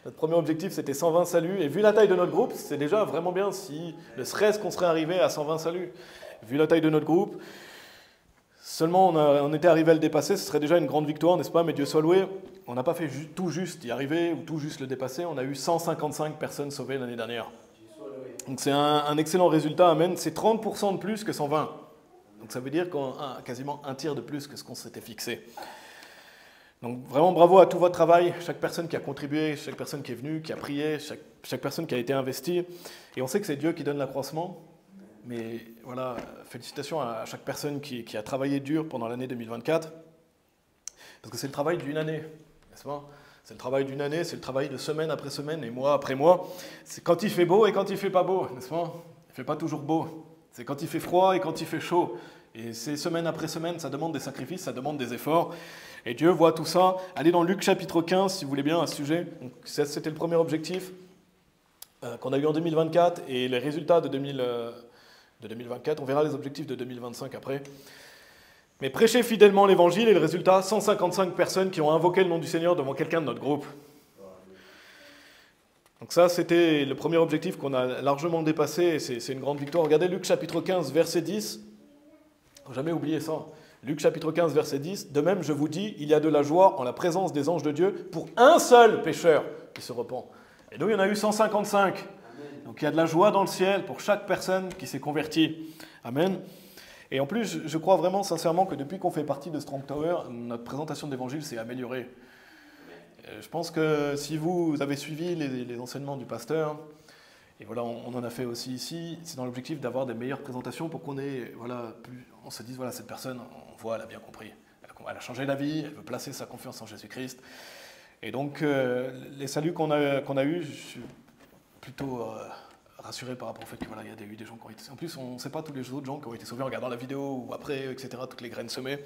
Notre premier objectif, c'était 120 saluts. Et vu la taille de notre groupe, c'est déjà vraiment bien si ne serait-ce qu'on serait arrivé à 120 saluts. Vu la taille de notre groupe, seulement on était arrivé à le dépasser, ce serait déjà une grande victoire, n'est-ce pas? Mais Dieu soit loué, on n'a pas fait tout juste y arriver ou tout juste le dépasser. On a eu 155 personnes sauvées l'année dernière. Donc c'est un excellent résultat, amen. C'est 30% de plus que 120. Donc ça veut dire qu'on a quasiment un tiers de plus que ce qu'on s'était fixé. Donc vraiment bravo à tout votre travail, chaque personne qui a contribué, chaque personne qui est venue, qui a prié, chaque personne qui a été investie. Et on sait que c'est Dieu qui donne l'accroissement, mais voilà, félicitations à chaque personne qui a travaillé dur pendant l'année 2024, parce que c'est le travail d'une année, n'est-ce pas? C'est le travail d'une année, c'est le travail de semaine après semaine et mois après mois. C'est quand il fait beau et quand il ne fait pas beau, n'est-ce pas? Il ne fait pas toujours beau. C'est quand il fait froid et quand il fait chaud. Et c'est semaine après semaine, ça demande des sacrifices, ça demande des efforts. Et Dieu voit tout ça. Allez dans Luc chapitre 15, si vous voulez bien, à ce sujet. C'était le premier objectif qu'on a eu en 2024 et les résultats de 2024. On verra les objectifs de 2025 après. Mais prêchez fidèlement l'évangile et le résultat, 155 personnes qui ont invoqué le nom du Seigneur devant quelqu'un de notre groupe. Donc ça, c'était le premier objectif qu'on a largement dépassé et c'est une grande victoire. Regardez Luc chapitre 15, verset 10. Il ne faut jamais oublier ça. Luc chapitre 15, verset 10. De même, je vous dis, il y a de la joie en la présence des anges de Dieu pour un seul pécheur qui se repent. Et nous, il y en a eu 155. Amen. Donc il y a de la joie dans le ciel pour chaque personne qui s'est convertie. Amen. Et en plus, je crois vraiment sincèrement que depuis qu'on fait partie de Strong Tower, notre présentation de l'évangile s'est améliorée. Je pense que si vous avez suivi les enseignements du pasteur, et voilà, on en a fait aussi ici, c'est dans l'objectif d'avoir des meilleures présentations pour qu'on ait, voilà, on se dise, voilà, cette personne, on voit, elle a bien compris. Elle a changé la vie, elle veut placer sa confiance en Jésus-Christ. Et donc, les saluts qu'on a eus, je suis plutôt rassuré par rapport au fait qu'il voilà, y a eu des gens qui ont été... En plus, on ne sait pas tous les autres gens qui ont été sauvés en regardant la vidéo ou après, etc., toutes les graines semées.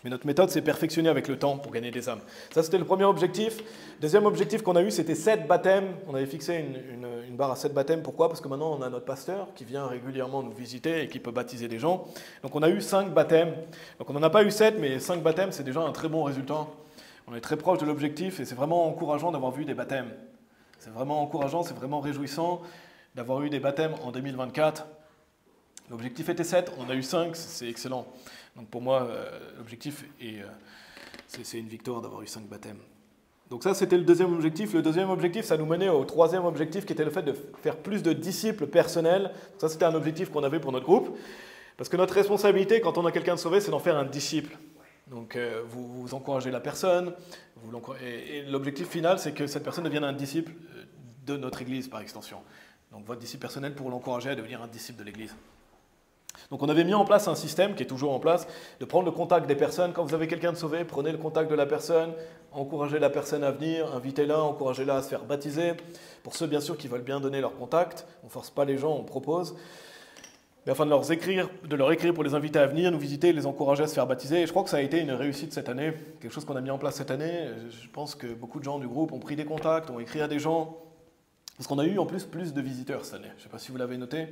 Mais notre méthode, c'est perfectionner avec le temps pour gagner des âmes. Ça, c'était le premier objectif. Deuxième objectif qu'on a eu, c'était 7 baptêmes. On avait fixé une barre à 7 baptêmes. Pourquoi? Parce que maintenant, on a notre pasteur qui vient régulièrement nous visiter et qui peut baptiser des gens. Donc, on a eu 5 baptêmes. Donc, on n'en a pas eu 7, mais 5 baptêmes, c'est déjà un très bon résultat. On est très proche de l'objectif et c'est vraiment encourageant d'avoir vu des baptêmes. C'est vraiment encourageant, c'est vraiment réjouissant d'avoir eu des baptêmes en 2024. L'objectif était 7, on en a eu 5, c'est excellent. Donc pour moi, l'objectif, c'est une victoire d'avoir eu 5 baptêmes. Donc ça, c'était le deuxième objectif. Le deuxième objectif, ça nous menait au troisième objectif, qui était le fait de faire plus de disciples personnels. Ça, c'était un objectif qu'on avait pour notre groupe. Parce que notre responsabilité, quand on a quelqu'un de sauvé, c'est d'en faire un disciple. Donc vous encouragez la personne, et l'objectif final, c'est que cette personne devienne un disciple de notre Église, par extension. Donc votre disciple personnel pour l'encourager à devenir un disciple de l'Église. Donc on avait mis en place un système qui est toujours en place, de prendre le contact des personnes. Quand vous avez quelqu'un de sauvé, prenez le contact de la personne, encouragez la personne à venir, invitez-la, encouragez-la à se faire baptiser. Pour ceux bien sûr qui veulent bien donner leur contact, on ne force pas les gens, on propose. Mais afin de leur écrire pour les inviter à venir, nous visiter, les encourager à se faire baptiser. Et je crois que ça a été une réussite cette année, quelque chose qu'on a mis en place cette année. Je pense que beaucoup de gens du groupe ont pris des contacts, ont écrit à des gens. Parce qu'on a eu en plus de visiteurs cette année. Je ne sais pas si vous l'avez noté.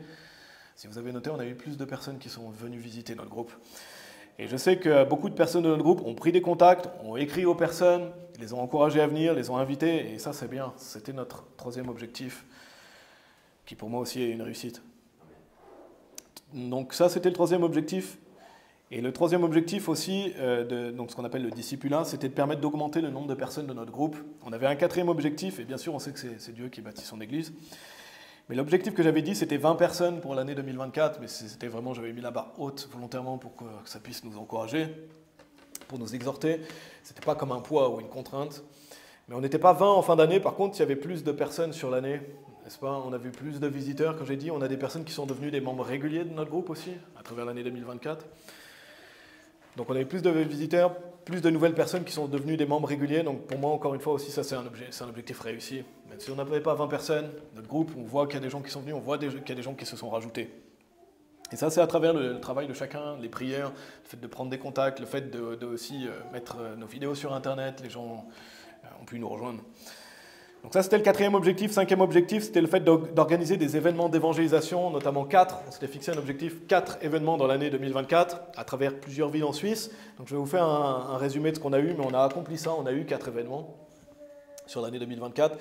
Si vous avez noté, on a eu plus de personnes qui sont venues visiter notre groupe. Et je sais que beaucoup de personnes de notre groupe ont pris des contacts, ont écrit aux personnes, les ont encouragés à venir, les ont invités, et ça c'est bien. C'était notre troisième objectif, qui pour moi aussi est une réussite. Donc ça c'était le troisième objectif. Et le troisième objectif aussi, donc ce qu'on appelle le discipulat, c'était de permettre d'augmenter le nombre de personnes de notre groupe. On avait un quatrième objectif, et bien sûr on sait que c'est Dieu qui bâtit son église. Mais l'objectif que j'avais dit, c'était 20 personnes pour l'année 2024, mais c'était vraiment, j'avais mis la barre haute volontairement pour que ça puisse nous encourager, pour nous exhorter. C'était pas comme un poids ou une contrainte. Mais on n'était pas 20 en fin d'année, par contre, il y avait plus de personnes sur l'année, n'est-ce pas? On a vu plus de visiteurs, comme j'ai dit, on a des personnes qui sont devenues des membres réguliers de notre groupe aussi, à travers l'année 2024. Donc on avait plus de visiteurs, plus de nouvelles personnes qui sont devenues des membres réguliers. Donc pour moi, encore une fois aussi, ça c'est un objectif réussi. Même si on n'avait pas 20 personnes, notre groupe, on voit qu'il y a des gens qui sont venus, on voit qu'il y a des gens qui se sont rajoutés. Et ça, c'est à travers le travail de chacun, les prières, le fait de prendre des contacts, le fait de aussi mettre nos vidéos sur Internet, les gens ont pu nous rejoindre. Donc ça, c'était le quatrième objectif. Cinquième objectif, c'était le fait d'organiser des événements d'évangélisation, notamment 4. On s'était fixé un objectif 4 événements dans l'année 2024, à travers plusieurs villes en Suisse. Donc je vais vous faire un résumé de ce qu'on a eu, mais on a accompli ça, on a eu 4 événements sur l'année 2024.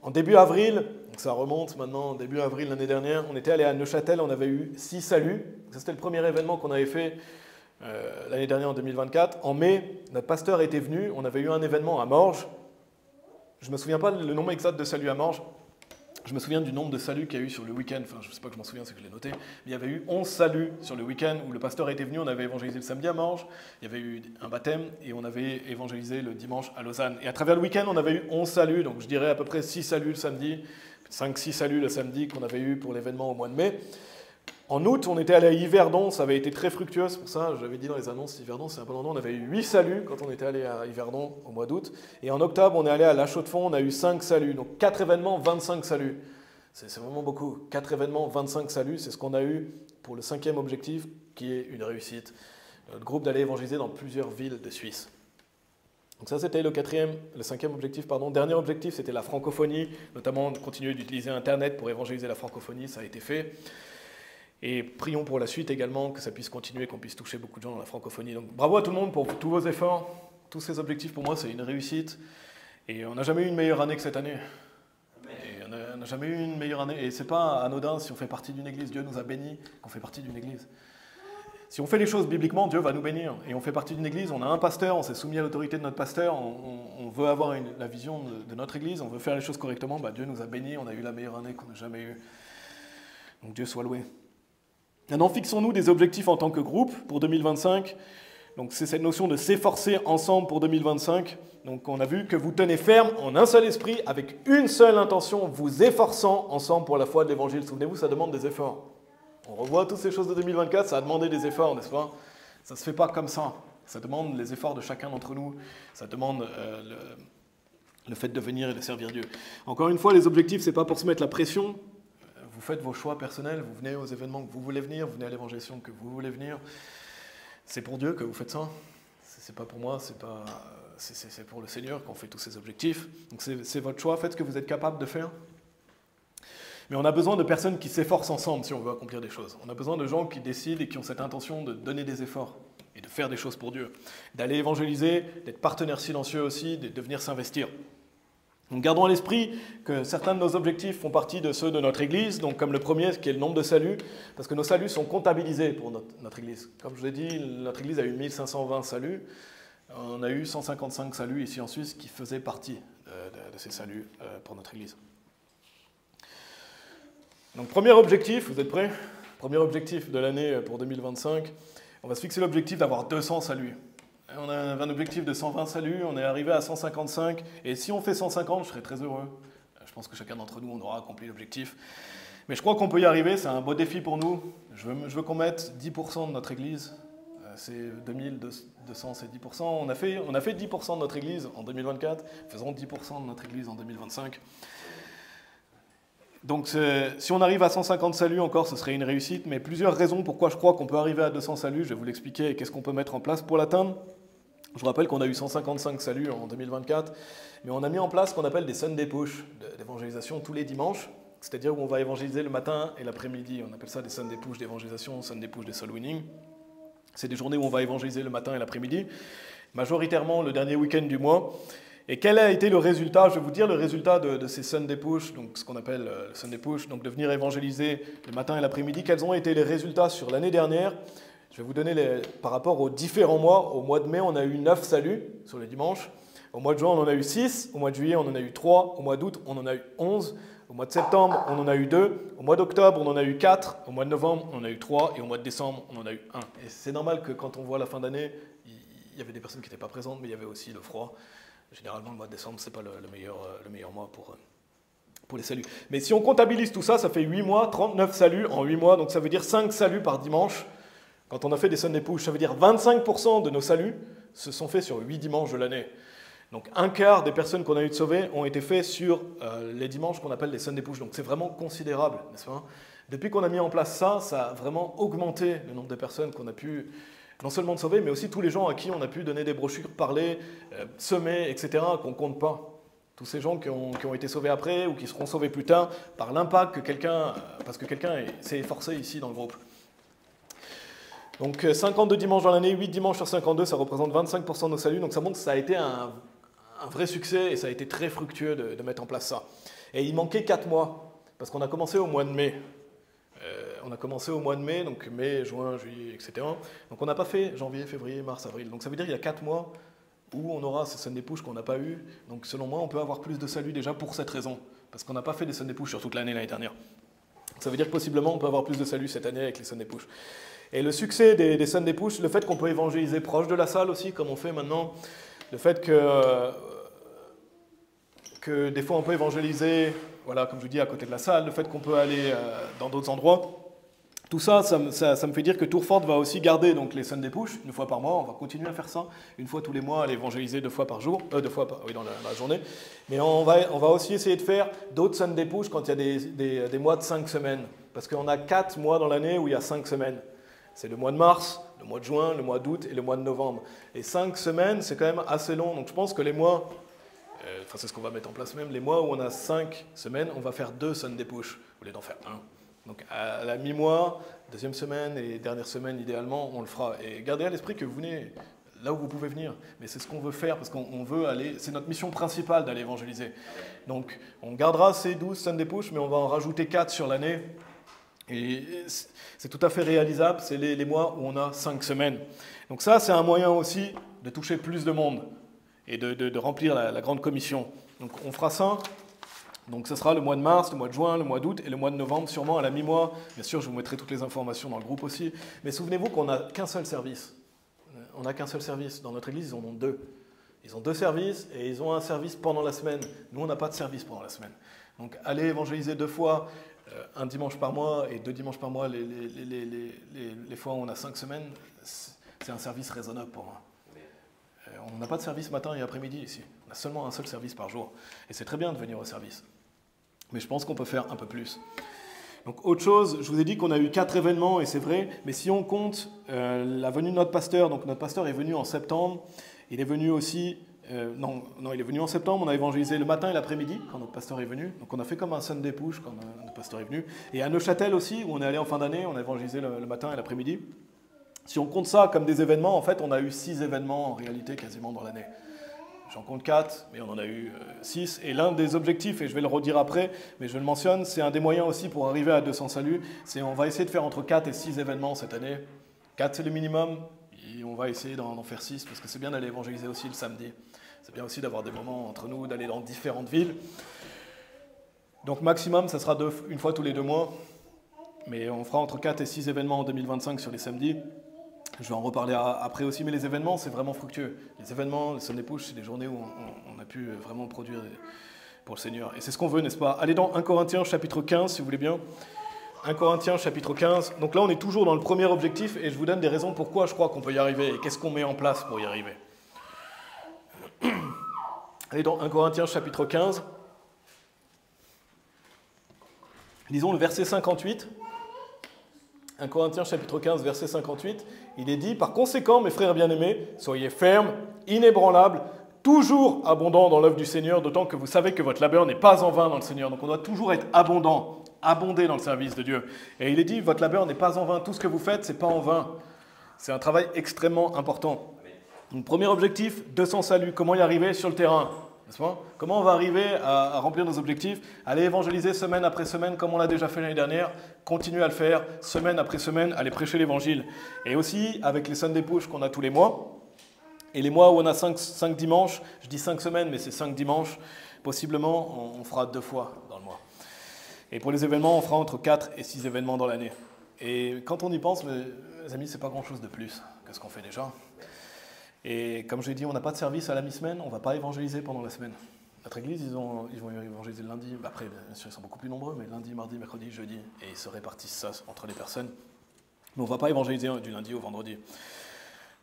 En début avril, donc ça remonte maintenant, début avril l'année dernière, on était allé à Neuchâtel, on avait eu 6 saluts. Ça, c'était le premier événement qu'on avait fait l'année dernière en 2024. En mai, notre pasteur était venu, on avait eu un événement à Morges. Je ne me souviens pas le nombre exact de saluts à Morges. Je me souviens du nombre de saluts qu'il y a eu sur le week-end. Enfin, je ne sais pas que je m'en souviens, c'est que je l'ai noté. Mais il y avait eu 11 saluts sur le week-end où le pasteur était venu. On avait évangélisé le samedi à Morges. Il y avait eu un baptême et on avait évangélisé le dimanche à Lausanne. Et à travers le week-end, on avait eu 11 saluts. Donc je dirais à peu près 6 saluts le samedi, 5-6 saluts le samedi qu'on avait eu pour l'événement au mois de mai. En août, on était allé à Yverdon, ça avait été très fructueux, c'est pour ça, j'avais dit dans les annonces, Yverdon, c'est un bon endroit, on avait eu 8 saluts quand on était allé à Yverdon au mois d'août. Et en octobre, on est allé à La Chaux-de-Fonds, on a eu 5 saluts. Donc 4 événements, 25 saluts. C'est vraiment beaucoup. 4 événements, 25 saluts, c'est ce qu'on a eu pour le 5e objectif, qui est une réussite. Notre groupe d'aller évangéliser dans plusieurs villes de Suisse. Donc ça, c'était le 5e objectif. Dernier objectif, c'était la francophonie, notamment de continuer d'utiliser Internet pour évangéliser la francophonie, ça a été fait. Et prions pour la suite également, que ça puisse continuer, qu'on puisse toucher beaucoup de gens dans la francophonie. Donc bravo à tout le monde pour tous vos efforts. Tous ces objectifs, pour moi, c'est une réussite. Et on n'a jamais eu une meilleure année que cette année. Et on n'a jamais eu une meilleure année. Et ce n'est pas anodin si on fait partie d'une église. Dieu nous a bénis qu'on fait partie d'une église. Si on fait les choses bibliquement, Dieu va nous bénir. Et on fait partie d'une église, on a un pasteur, on s'est soumis à l'autorité de notre pasteur, on veut avoir la vision de notre église, on veut faire les choses correctement. Dieu nous a bénis, on a eu la meilleure année qu'on n'a jamais eue. Donc Dieu soit loué. Maintenant, fixons-nous des objectifs en tant que groupe pour 2025. Donc, c'est cette notion de s'efforcer ensemble pour 2025. Donc, on a vu que vous tenez ferme en un seul esprit, avec une seule intention, vous efforçant ensemble pour la foi de l'Évangile. Souvenez-vous, ça demande des efforts. On revoit toutes ces choses de 2024, ça a demandé des efforts, n'est-ce pas? Ça ne se fait pas comme ça. Ça demande les efforts de chacun d'entre nous. Ça demande le fait de venir et de servir Dieu. Encore une fois, les objectifs, ce n'est pas pour se mettre la pression. Vous faites vos choix personnels, vous venez aux événements que vous voulez venir, vous venez à l'évangélisation que vous voulez venir. C'est pour Dieu que vous faites ça. C'est pas pour moi, c'est pour le Seigneur qu'on fait tous ces objectifs. Donc c'est votre choix, faites ce que vous êtes capable de faire. Mais on a besoin de personnes qui s'efforcent ensemble si on veut accomplir des choses. On a besoin de gens qui décident et qui ont cette intention de donner des efforts et de faire des choses pour Dieu. D'aller évangéliser, d'être partenaire silencieux aussi, de venir s'investir. Donc gardons à l'esprit que certains de nos objectifs font partie de ceux de notre Église, donc comme le premier, qui est le nombre de saluts, parce que nos saluts sont comptabilisés pour notre Église. Comme je vous l'ai dit, notre Église a eu 1520 saluts, on a eu 155 saluts ici en Suisse qui faisaient partie de ces saluts pour notre Église. Donc premier objectif, vous êtes prêts? Premier objectif de l'année pour 2025, on va se fixer l'objectif d'avoir 200 saluts. On avait un objectif de 120 saluts, on est arrivé à 155, et si on fait 150, je serais très heureux. Je pense que chacun d'entre nous, on aura accompli l'objectif. Mais je crois qu'on peut y arriver, c'est un beau défi pour nous. Je veux qu'on mette 10% de notre église, c'est 2200, c'est 10%. On a fait 10% de notre église en 2024, faisons 10% de notre église en 2025. Donc si on arrive à 150 saluts encore, ce serait une réussite, mais plusieurs raisons pourquoi je crois qu'on peut arriver à 200 saluts, je vais vous l'expliquer et qu'est-ce qu'on peut mettre en place pour l'atteindre. Je vous rappelle qu'on a eu 155 saluts en 2024, mais on a mis en place ce qu'on appelle des Sunday Push d'évangélisation tous les dimanches, c'est-à-dire où on va évangéliser le matin et l'après-midi. On appelle ça des Sunday Push d'évangélisation, Sunday Push des soul winning. C'est des journées où on va évangéliser le matin et l'après-midi, majoritairement le dernier week-end du mois. Et quel a été le résultat? Je vais vous dire le résultat de ces Sunday Push, donc ce qu'on appelle le Sunday Push, donc de venir évangéliser le matin et l'après-midi. Quels ont été les résultats sur l'année dernière? Je vais vous donner par rapport aux différents mois. Au mois de mai, on a eu 9 saluts sur les dimanches. Au mois de juin, on en a eu 6. Au mois de juillet, on en a eu 3. Au mois d'août, on en a eu 11. Au mois de septembre, on en a eu 2. Au mois d'octobre, on en a eu 4. Au mois de novembre, on en a eu 3. Et au mois de décembre, on en a eu 1. Et c'est normal que quand on voit la fin d'année, il y avait des personnes qui n'étaient pas présentes, mais il y avait aussi le froid. Généralement, le mois de décembre, ce n'est pas le meilleur mois pour les saluts. Mais si on comptabilise tout ça, ça fait 8 mois, 39 saluts en 8 mois. Donc ça veut dire 5 saluts par dimanche. Quand on a fait des Sunday Push, ça veut dire 25% de nos saluts se sont faits sur 8 dimanches de l'année. Donc un quart des personnes qu'on a eu de sauver ont été faits sur les dimanches qu'on appelle les Sunday Push. Donc c'est vraiment considérable, n'est-ce pas? Depuis qu'on a mis en place ça, ça a vraiment augmenté le nombre de personnes qu'on a pu non seulement de sauver, mais aussi tous les gens à qui on a pu donner des brochures, parler, semer, etc., qu'on ne compte pas. Tous ces gens qui ont été sauvés après ou qui seront sauvés plus tard par l'impact que quelqu'un, parce que quelqu'un s'est efforcé ici dans le groupe. Donc 52 dimanches dans l'année, 8 dimanches sur 52, ça représente 25% de nos saluts. Donc ça montre que ça a été un vrai succès et ça a été très fructueux de mettre en place ça. Et il manquait 4 mois, parce qu'on a commencé au mois de mai. Donc mai, juin, juillet, etc. Donc on n'a pas fait janvier, février, mars, avril. Donc ça veut dire qu'il y a 4 mois où on aura ces Sunday Push qu'on n'a pas eu. Donc selon moi, on peut avoir plus de saluts déjà pour cette raison, parce qu'on n'a pas fait des Sunday Push sur toute l'année dernière. Donc ça veut dire que possiblement on peut avoir plus de saluts cette année avec les Sunday Push. Et le succès des Sunday Push, le fait qu'on peut évangéliser proche de la salle aussi, comme on fait maintenant, le fait que des fois on peut évangéliser, voilà, comme je vous dis, à côté de la salle, le fait qu'on peut aller dans d'autres endroits, tout ça, ça me fait dire que Tourfort va aussi garder donc, les Sunday Push, une fois par mois, on va continuer à faire ça, une fois tous les mois, aller évangéliser 2 fois par jour, dans la journée, mais on va aussi essayer de faire d'autres Sunday Push quand il y a des mois de 5 semaines, parce qu'on a 4 mois dans l'année où il y a 5 semaines. C'est le mois de mars, le mois de juin, le mois d'août et le mois de novembre. Et 5 semaines, c'est quand même assez long. Donc je pense que les mois, c'est ce qu'on va mettre en place même, les mois où on a 5 semaines, on va faire 2 Sunday Push, au lieu d'en faire 1. Donc à la mi-mois, deuxième semaine et dernière semaine, idéalement, on le fera. Et gardez à l'esprit que vous venez là où vous pouvez venir. Mais c'est ce qu'on veut faire, parce qu'on veut aller, c'est notre mission principale d'aller évangéliser. Donc on gardera ces 12 Sunday Push, mais on va en rajouter 4 sur l'année. Et c'est tout à fait réalisable, c'est les mois où on a 5 semaines. Donc ça, c'est un moyen aussi de toucher plus de monde et de remplir la grande commission. Donc on fera ça, donc ce sera le mois de mars, le mois de juin, le mois d'août et le mois de novembre, sûrement à la mi-mois. Bien sûr, je vous mettrai toutes les informations dans le groupe aussi. Mais souvenez-vous qu'on n'a qu'un seul service. On n'a qu'un seul service. Dans notre église, ils en ont 2. Ils ont 2 services et ils ont un service pendant la semaine. Nous, on n'a pas de service pendant la semaine. Donc allez évangéliser 2 fois, un dimanche par mois et 2 dimanches par mois, les fois où on a 5 semaines, c'est un service raisonnable pour moi. On n'a pas de service matin et après-midi ici. On a seulement un seul service par jour. Et c'est très bien de venir au service. Mais je pense qu'on peut faire un peu plus. Donc autre chose, je vous ai dit qu'on a eu 4 événements, et c'est vrai, mais si on compte la venue de notre pasteur, donc notre pasteur est venu en septembre, il est venu aussi... non, il est venu en septembre, on a évangélisé le matin et l'après-midi quand notre pasteur est venu. Donc on a fait comme un Sunday Push quand notre pasteur est venu. Et à Neuchâtel aussi, où on est allé en fin d'année, on a évangélisé le matin et l'après-midi. Si on compte ça comme des événements, en fait, on a eu 6 événements en réalité quasiment dans l'année. J'en compte 4, mais on en a eu 6. Et l'un des objectifs, et je vais le redire après, mais je le mentionne, c'est un des moyens aussi pour arriver à 200 saluts, c'est on va essayer de faire entre 4 et 6 événements cette année. 4 c'est le minimum, et on va essayer d'en faire 6, parce que c'est bien d'aller évangéliser aussi le samedi. C'est bien aussi d'avoir des moments entre nous, d'aller dans différentes villes. Donc maximum, ça sera une fois tous les 2 mois. Mais on fera entre 4 et 6 événements en 2025 sur les samedis. Je vais en reparler après aussi, mais les événements, c'est vraiment fructueux. Les événements, les Sunday Push, c'est des journées où on a pu vraiment produire pour le Seigneur. Et c'est ce qu'on veut, n'est-ce pas? Allez dans 1 Corinthiens chapitre 15, si vous voulez bien. 1 Corinthiens chapitre 15. Donc là, on est toujours dans le premier objectif, et je vous donne des raisons pourquoi je crois qu'on peut y arriver, et qu'est-ce qu'on met en place pour y arriver. Allez dans 1 Corinthiens chapitre 15. Lisons le verset 58. 1 Corinthiens chapitre 15, verset 58, il est dit « Par conséquent, mes frères bien-aimés, soyez fermes, inébranlables, toujours abondants dans l'œuvre du Seigneur, d'autant que vous savez que votre labeur n'est pas en vain dans le Seigneur. » Donc on doit toujours être abondant, abonder dans le service de Dieu. Et il est dit « Votre labeur n'est pas en vain, tout ce que vous faites, ce n'est pas en vain. » C'est un travail extrêmement important. Donc premier objectif, 200 saluts. Comment y arriver sur le terrain ? Comment on va arriver à remplir nos objectifs? Aller évangéliser semaine après semaine comme on l'a déjà fait l'année dernière, continuer à le faire semaine après semaine, aller prêcher l'évangile. Et aussi avec les Sunday Push qu'on a tous les mois, et les mois où on a 5 dimanches, je dis 5 semaines mais c'est 5 dimanches, possiblement on fera 2 fois dans le mois. Et pour les événements, on fera entre 4 et 6 événements dans l'année. Et quand on y pense, mes amis, c'est pas grand chose de plus que ce qu'on fait déjà. Et comme je l'ai dit, on n'a pas de service à la mi-semaine, on ne va pas évangéliser pendant la semaine. Notre église, ils vont évangéliser le lundi. Après, bien sûr, ils sont beaucoup plus nombreux, mais lundi, mardi, mercredi, jeudi. Et ils se répartissent ça entre les personnes. Mais on ne va pas évangéliser du lundi au vendredi.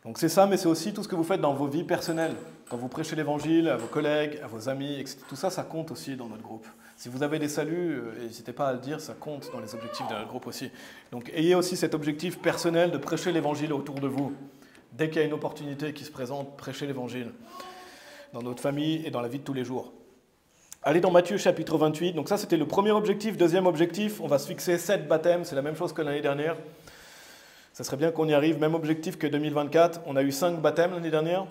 Donc c'est ça, mais c'est aussi tout ce que vous faites dans vos vies personnelles. Quand vous prêchez l'évangile à vos collègues, à vos amis, etc. Tout ça, ça compte aussi dans notre groupe. Si vous avez des saluts, n'hésitez pas à le dire, ça compte dans les objectifs de notre groupe aussi. Donc ayez aussi cet objectif personnel de prêcher l'évangile autour de vous. Dès qu'il y a une opportunité qui se présente, prêchez l'évangile dans notre famille et dans la vie de tous les jours. Allez dans Matthieu chapitre 28. Donc ça, c'était le premier objectif. Deuxième objectif, on va se fixer 7 baptêmes. C'est la même chose que l'année dernière. Ça serait bien qu'on y arrive. Même objectif que 2024. On a eu 5 baptêmes l'année dernière.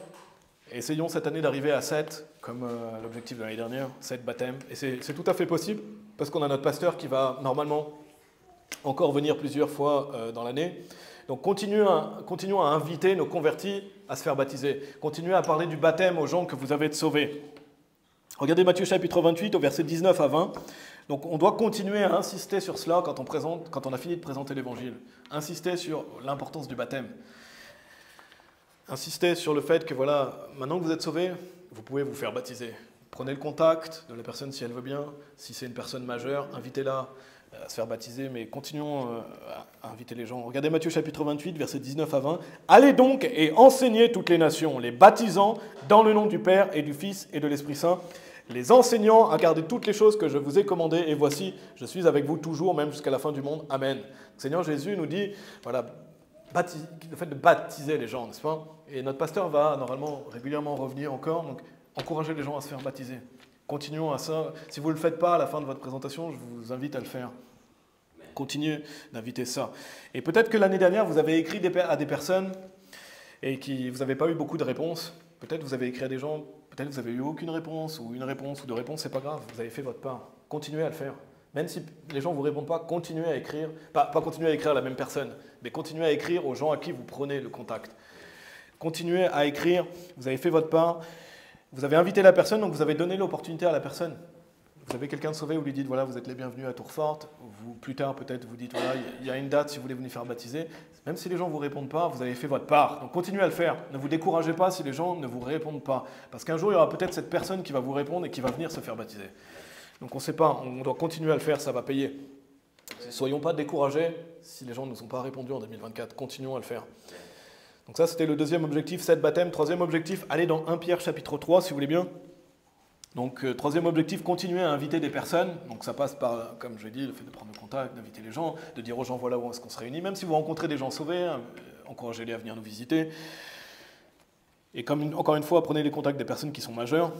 Essayons cette année d'arriver à 7, comme l'objectif de l'année dernière. 7 baptêmes. Et c'est tout à fait possible, parce qu'on a notre pasteur qui va normalement encore venir plusieurs fois dans l'année. Donc continuons à inviter nos convertis à se faire baptiser. Continuez à parler du baptême aux gens que vous avez sauvés. Regardez Matthieu chapitre 28 au verset 19 à 20. Donc on doit continuer à insister sur cela quand on a fini de présenter l'évangile. Insister sur l'importance du baptême. Insister sur le fait que voilà, maintenant que vous êtes sauvés, vous pouvez vous faire baptiser. Prenez le contact de la personne si elle veut bien. Si c'est une personne majeure, invitez-la à se faire baptiser, mais continuons à inviter les gens. Regardez Matthieu chapitre 28, versets 19 à 20. « Allez donc et enseignez toutes les nations, les baptisant dans le nom du Père et du Fils et de l'Esprit Saint, les enseignant à garder toutes les choses que je vous ai commandées, et voici, je suis avec vous toujours, même jusqu'à la fin du monde. Amen. » Le Seigneur Jésus nous dit, voilà, le fait de baptiser les gens, n'est-ce pas? Et notre pasteur va normalement régulièrement revenir encore, donc encourager les gens à se faire baptiser. Continuons à ça. Si vous ne le faites pas à la fin de votre présentation, je vous invite à le faire. Continuez d'inviter ça. Et peut-être que l'année dernière, vous avez écrit à des personnes et que vous n'avez pas eu beaucoup de réponses. Peut-être vous avez écrit à des gens, peut-être vous n'avez eu aucune réponse, ou une réponse, ou deux réponses, c'est pas grave, vous avez fait votre part. Continuez à le faire. Même si les gens ne vous répondent pas, continuez à écrire. Pas continuer à écrire à la même personne, mais continuez à écrire aux gens à qui vous prenez le contact. Continuez à écrire, vous avez fait votre part. Vous avez invité la personne, donc vous avez donné l'opportunité à la personne. Vous avez quelqu'un de sauvé, vous lui dites, voilà, vous êtes les bienvenus à Tourforte. Plus tard, peut-être, vous dites, voilà, il y a une date si vous voulez venir faire baptiser. Même si les gens ne vous répondent pas, vous avez fait votre part. Donc continuez à le faire. Ne vous découragez pas si les gens ne vous répondent pas. Parce qu'un jour, il y aura peut-être cette personne qui va vous répondre et qui va venir se faire baptiser. Donc on ne sait pas, on doit continuer à le faire, ça va payer. Ne soyons pas découragés si les gens ne nous ont pas répondu en 2024. Continuons à le faire. Donc ça, c'était le deuxième objectif, 7 baptêmes. Troisième objectif, allez dans 1 Pierre chapitre 3, si vous voulez bien. Donc, troisième objectif, continuer à inviter des personnes. Donc ça passe par, comme je l'ai dit, le fait de prendre le contact, d'inviter les gens, de dire aux gens, voilà où est-ce qu'on se réunit. Même si vous rencontrez des gens sauvés, encouragez-les à venir nous visiter. Et encore une fois, prenez les contacts des personnes qui sont majeures.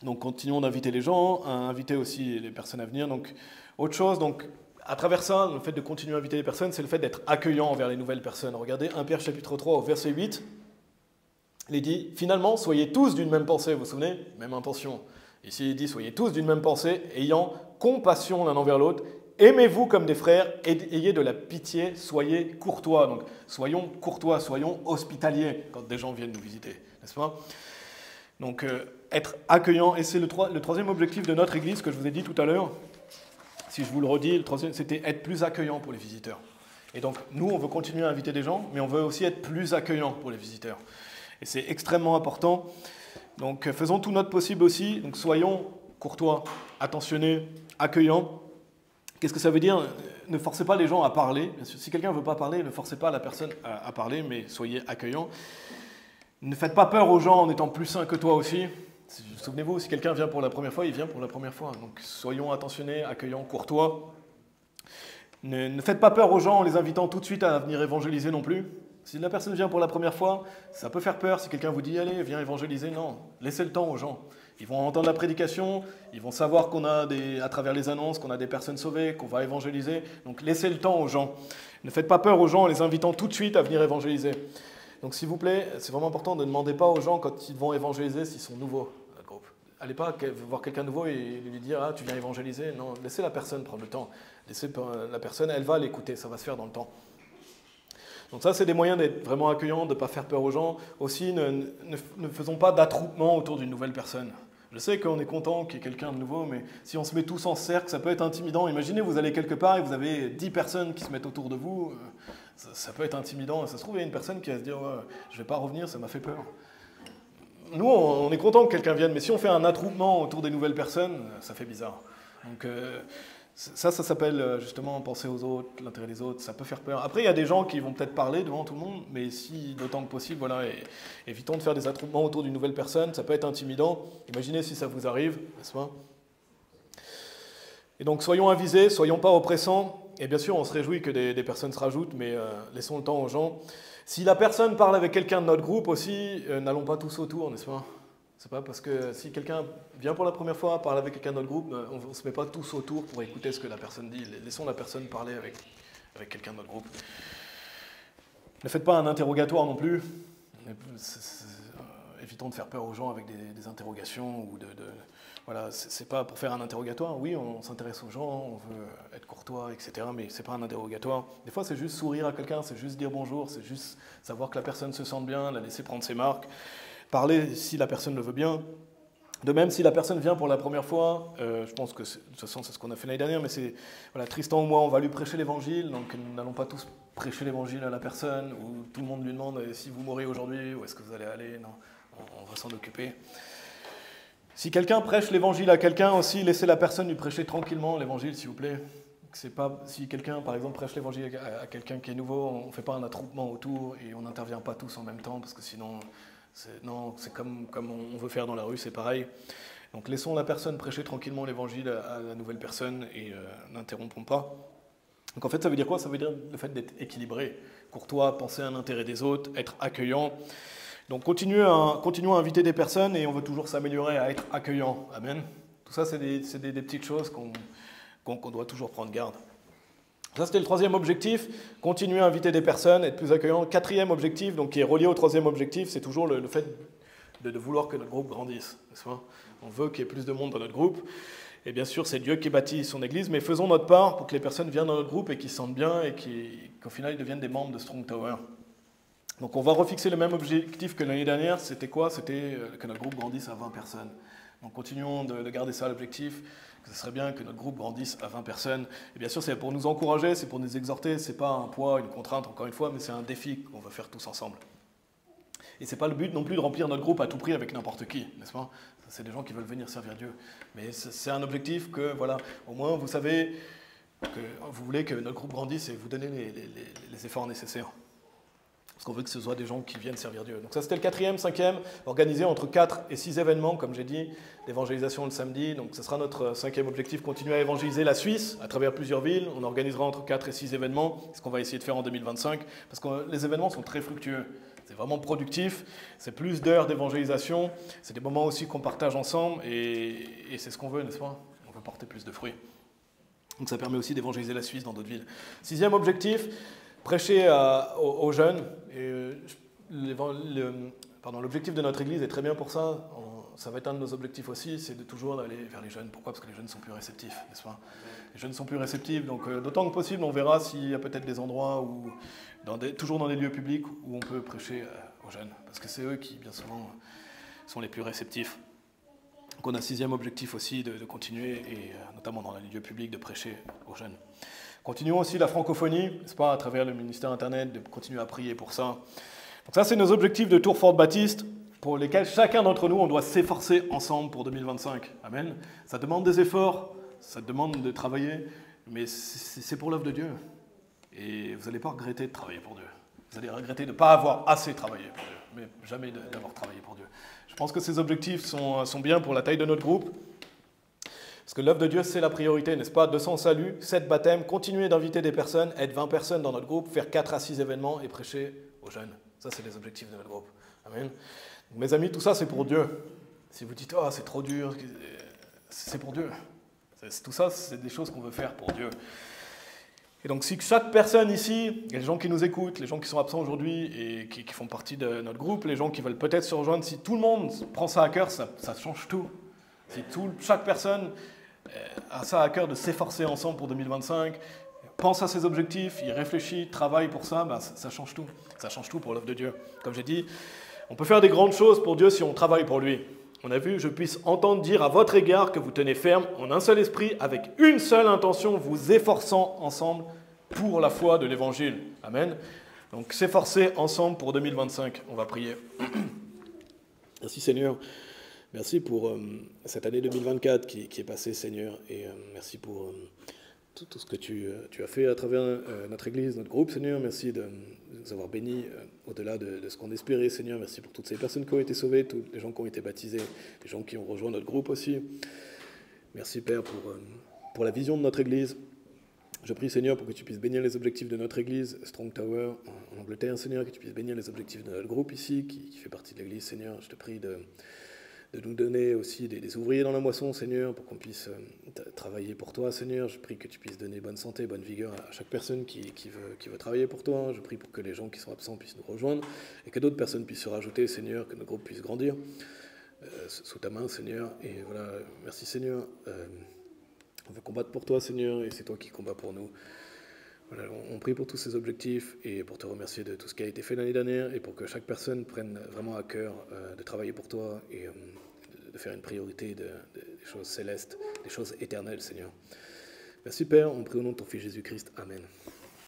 Donc continuons d'inviter les gens, à inviter aussi les personnes à venir. Donc autre chose, donc à travers ça, le fait de continuer à inviter les personnes, c'est le fait d'être accueillant envers les nouvelles personnes. Regardez 1 Pierre chapitre 3 au verset 8, il est dit « Finalement, soyez tous d'une même pensée », vous vous souvenez? Même intention. Ici, il dit « Soyez tous d'une même pensée, ayant compassion l'un envers l'autre, aimez-vous comme des frères, ayez de la pitié, soyez courtois. » Donc soyons courtois, soyons hospitaliers quand des gens viennent nous visiter, n'est-ce pas? Donc être accueillant, et c'est le troisième objectif de notre Église que je vous ai dit tout à l'heure. Si je vous le redis, le troisième, c'était être plus accueillant pour les visiteurs. Et donc, nous, on veut continuer à inviter des gens, mais on veut aussi être plus accueillant pour les visiteurs. Et c'est extrêmement important. Donc, faisons tout notre possible aussi. Donc, soyons courtois, attentionnés, accueillants. Qu'est-ce que ça veut dire? Ne forcez pas les gens à parler. Bien sûr, si quelqu'un ne veut pas parler, ne forcez pas la personne à parler, mais soyez accueillants. Ne faites pas peur aux gens en étant plus sains que toi aussi. Souvenez-vous, si quelqu'un vient pour la première fois, il vient pour la première fois. Donc soyons attentionnés, accueillants, courtois. Ne faites pas peur aux gens en les invitant tout de suite à venir évangéliser non plus. Si la personne vient pour la première fois, ça peut faire peur si quelqu'un vous dit « Allez, viens évangéliser ». Non, laissez le temps aux gens. Ils vont entendre la prédication, ils vont savoir qu'on a à travers les annonces, qu'on a des personnes sauvées, qu'on va évangéliser. Donc laissez le temps aux gens. Ne faites pas peur aux gens en les invitant tout de suite à venir évangéliser. Donc s'il vous plaît, c'est vraiment important, ne demandez pas aux gens quand ils vont évangéliser s'ils sont nouveaux. Allez pas voir quelqu'un de nouveau et lui dire « Ah, tu viens évangéliser ». Non, laissez la personne prendre le temps. Laissez la personne, elle va l'écouter, ça va se faire dans le temps. Donc ça, c'est des moyens d'être vraiment accueillants, de ne pas faire peur aux gens. Aussi, ne faisons pas d'attroupement autour d'une nouvelle personne. Je sais qu'on est content qu'il y ait quelqu'un de nouveau, mais si on se met tous en cercle, ça peut être intimidant. Imaginez, vous allez quelque part et vous avez 10 personnes qui se mettent autour de vous. Ça peut être intimidant. Ça se trouve, il y a une personne qui va se dire ouais, « Je ne vais pas revenir, ça m'a fait peur ». Nous, on est content que quelqu'un vienne, mais si on fait un attroupement autour des nouvelles personnes, ça fait bizarre. Donc ça s'appelle justement penser aux autres, l'intérêt des autres, ça peut faire peur. Après, il y a des gens qui vont peut-être parler devant tout le monde, mais si, d'autant que possible, voilà, évitons de faire des attroupements autour d'une nouvelle personne, ça peut être intimidant. Imaginez si ça vous arrive, n'est-ce pas? Et donc, soyons avisés, soyons pas oppressants, et bien sûr, on se réjouit que des personnes se rajoutent, mais laissons le temps aux gens. Si la personne parle avec quelqu'un de notre groupe aussi, n'allons pas tous autour, n'est-ce pas? C'est pas parce que si quelqu'un vient pour la première fois, parle avec quelqu'un de notre groupe, on ne se met pas tous autour pour écouter ce que la personne dit. Laissons la personne parler avec quelqu'un de notre groupe. Ne faites pas un interrogatoire non plus. Évitons de faire peur aux gens avec des interrogations ou voilà, c'est pas pour faire un interrogatoire. Oui, on s'intéresse aux gens, on veut être courtois, etc. Mais c'est pas un interrogatoire. Des fois, c'est juste sourire à quelqu'un, c'est juste dire bonjour, c'est juste savoir que la personne se sente bien, la laisser prendre ses marques. Parler si la personne le veut bien. De même, si la personne vient pour la première fois, je pense que de toute façon c'est ce qu'on a fait l'année dernière, mais c'est voilà, Tristan ou moi, on va lui prêcher l'évangile, donc nous n'allons pas tous prêcher l'évangile à la personne, où tout le monde lui demande si vous mourrez aujourd'hui, où est-ce que vous allez aller. Non, on va s'en occuper. Si quelqu'un prêche l'évangile à quelqu'un aussi, laissez la personne lui prêcher tranquillement l'évangile, s'il vous plaît. C'est pas, si quelqu'un, par exemple, prêche l'évangile à quelqu'un qui est nouveau, on ne fait pas un attroupement autour et on n'intervient pas tous en même temps, parce que sinon... c'est comme on veut faire dans la rue, c'est pareil. Donc laissons la personne prêcher tranquillement l'évangile à la nouvelle personne et n'interrompons pas. Donc en fait, ça veut dire quoi? Ça veut dire le fait d'être équilibré, courtois, penser à l'intérêt des autres, être accueillant. Donc continuons à inviter des personnes et on veut toujours s'améliorer à être accueillant. Amen. Tout ça, c'est des petites choses qu'on doit toujours prendre garde. Ça, c'était le troisième objectif, continuer à inviter des personnes, être plus accueillant. Quatrième objectif, donc qui est relié au troisième objectif, c'est toujours le fait de vouloir que notre groupe grandisse. On veut qu'il y ait plus de monde dans notre groupe. Et bien sûr, c'est Dieu qui bâtit son Église, mais faisons notre part pour que les personnes viennent dans notre groupe et qu'ils se sentent bien et qu'au final, ils deviennent des membres de Strong Tower. Donc on va refixer le même objectif que l'année dernière. C'était quoi? C'était que notre groupe grandisse à 20 personnes. Donc continuons de garder ça l'objectif. Ce serait bien que notre groupe grandisse à 20 personnes. Et bien sûr, c'est pour nous encourager, c'est pour nous exhorter. Ce n'est pas un poids, une contrainte, encore une fois, mais c'est un défi qu'on va faire tous ensemble. Et ce n'est pas le but non plus de remplir notre groupe à tout prix avec n'importe qui, n'est-ce pas? C'est des gens qui veulent venir servir Dieu. Mais c'est un objectif que, voilà, au moins vous savez que vous voulez que notre groupe grandisse et vous donnez les efforts nécessaires. Parce qu'on veut que ce soit des gens qui viennent servir Dieu. Donc ça, c'était le quatrième, cinquième, organisé entre 4 et 6 événements, comme j'ai dit, d'évangélisation le samedi. Donc ce sera notre cinquième objectif, continuer à évangéliser la Suisse à travers plusieurs villes. On organisera entre 4 et 6 événements, ce qu'on va essayer de faire en 2025, parce que les événements sont très fructueux. C'est vraiment productif, c'est plus d'heures d'évangélisation, c'est des moments aussi qu'on partage ensemble, et c'est ce qu'on veut, n'est-ce pas? On veut porter plus de fruits. Donc ça permet aussi d'évangéliser la Suisse dans d'autres villes. Sixième objectif, prêcher aux jeunes. L'objectif de notre Église est très bien pour ça. Ça va être un de nos objectifs aussi, c'est de toujours aller vers les jeunes. Pourquoi? Parce que les jeunes sont plus réceptifs, n'est-ce pas? Les jeunes sont plus réceptifs, donc d'autant que possible, on verra s'il y a peut-être des endroits, où, toujours dans des lieux publics, où on peut prêcher aux jeunes. Parce que c'est eux qui, bien souvent, sont les plus réceptifs. Donc on a un sixième objectif aussi de continuer, et notamment dans les lieux publics, de prêcher aux jeunes. Continuons aussi la francophonie, n'est-ce pas, à travers le ministère Internet, de continuer à prier pour ça. Donc ça, c'est nos objectifs de Tour Fort Baptiste, pour lesquels chacun d'entre nous, on doit s'efforcer ensemble pour 2025. Amen. Ça demande des efforts, ça demande de travailler, mais c'est pour l'œuvre de Dieu. Et vous n'allez pas regretter de travailler pour Dieu. Vous allez regretter de ne pas avoir assez travaillé pour Dieu, mais jamais d'avoir travaillé pour Dieu. Je pense que ces objectifs sont bien pour la taille de notre groupe. Parce que l'œuvre de Dieu, c'est la priorité, n'est-ce pas? 200 saluts, 7 baptêmes, continuer d'inviter des personnes, être 20 personnes dans notre groupe, faire 4 à 6 événements et prêcher aux jeunes. Ça, c'est les objectifs de notre groupe. Amen. Donc, mes amis, tout ça, c'est pour Dieu. Si vous dites, oh, c'est trop dur, c'est pour Dieu. Tout ça, c'est des choses qu'on veut faire pour Dieu. Et donc, si chaque personne ici, les gens qui nous écoutent, les gens qui sont absents aujourd'hui et qui font partie de notre groupe, les gens qui veulent peut-être se rejoindre, si tout le monde prend ça à cœur, ça change tout. Si chaque personne a ça à cœur de s'efforcer ensemble pour 2025, pense à ses objectifs, il réfléchit, travaille pour ça, ben ça change tout. Ça change tout pour l'œuvre de Dieu. Comme j'ai dit, on peut faire des grandes choses pour Dieu si on travaille pour lui. On a vu, je puisse entendre dire à votre égard que vous tenez ferme en un seul esprit, avec une seule intention, vous efforçant ensemble pour la foi de l'Évangile. Amen. Donc s'efforcer ensemble pour 2025. On va prier. Merci Seigneur. Merci pour cette année 2024 qui est passée, Seigneur. Et merci pour tout ce que tu as fait à travers notre Église, notre groupe, Seigneur. Merci de nous avoir bénis au-delà de ce qu'on espérait, Seigneur. Merci pour toutes ces personnes qui ont été sauvées, tous les gens qui ont été baptisés, les gens qui ont rejoint notre groupe aussi. Merci, Père, pour la vision de notre Église. Je prie, Seigneur, pour que tu puisses bénir les objectifs de notre Église, Strong Tower, en Angleterre, Seigneur, que tu puisses bénir les objectifs de notre groupe ici, qui fait partie de l'Église, Seigneur. Je te prie de nous donner aussi des ouvriers dans la moisson, Seigneur, pour qu'on puisse travailler pour toi, Seigneur. Je prie que tu puisses donner bonne santé, bonne vigueur à chaque personne qui veut travailler pour toi. Je prie pour que les gens qui sont absents puissent nous rejoindre et que d'autres personnes puissent se rajouter, Seigneur, que notre groupe puisse grandir sous ta main, Seigneur. Et voilà, merci, Seigneur. On veut combattre pour toi, Seigneur, et c'est toi qui combats pour nous. Voilà, on prie pour tous ces objectifs et pour te remercier de tout ce qui a été fait l'année dernière et pour que chaque personne prenne vraiment à cœur de travailler pour toi et de faire une priorité des choses célestes, des choses éternelles, Seigneur. Merci Père, on prie au nom de ton Fils Jésus-Christ. Amen.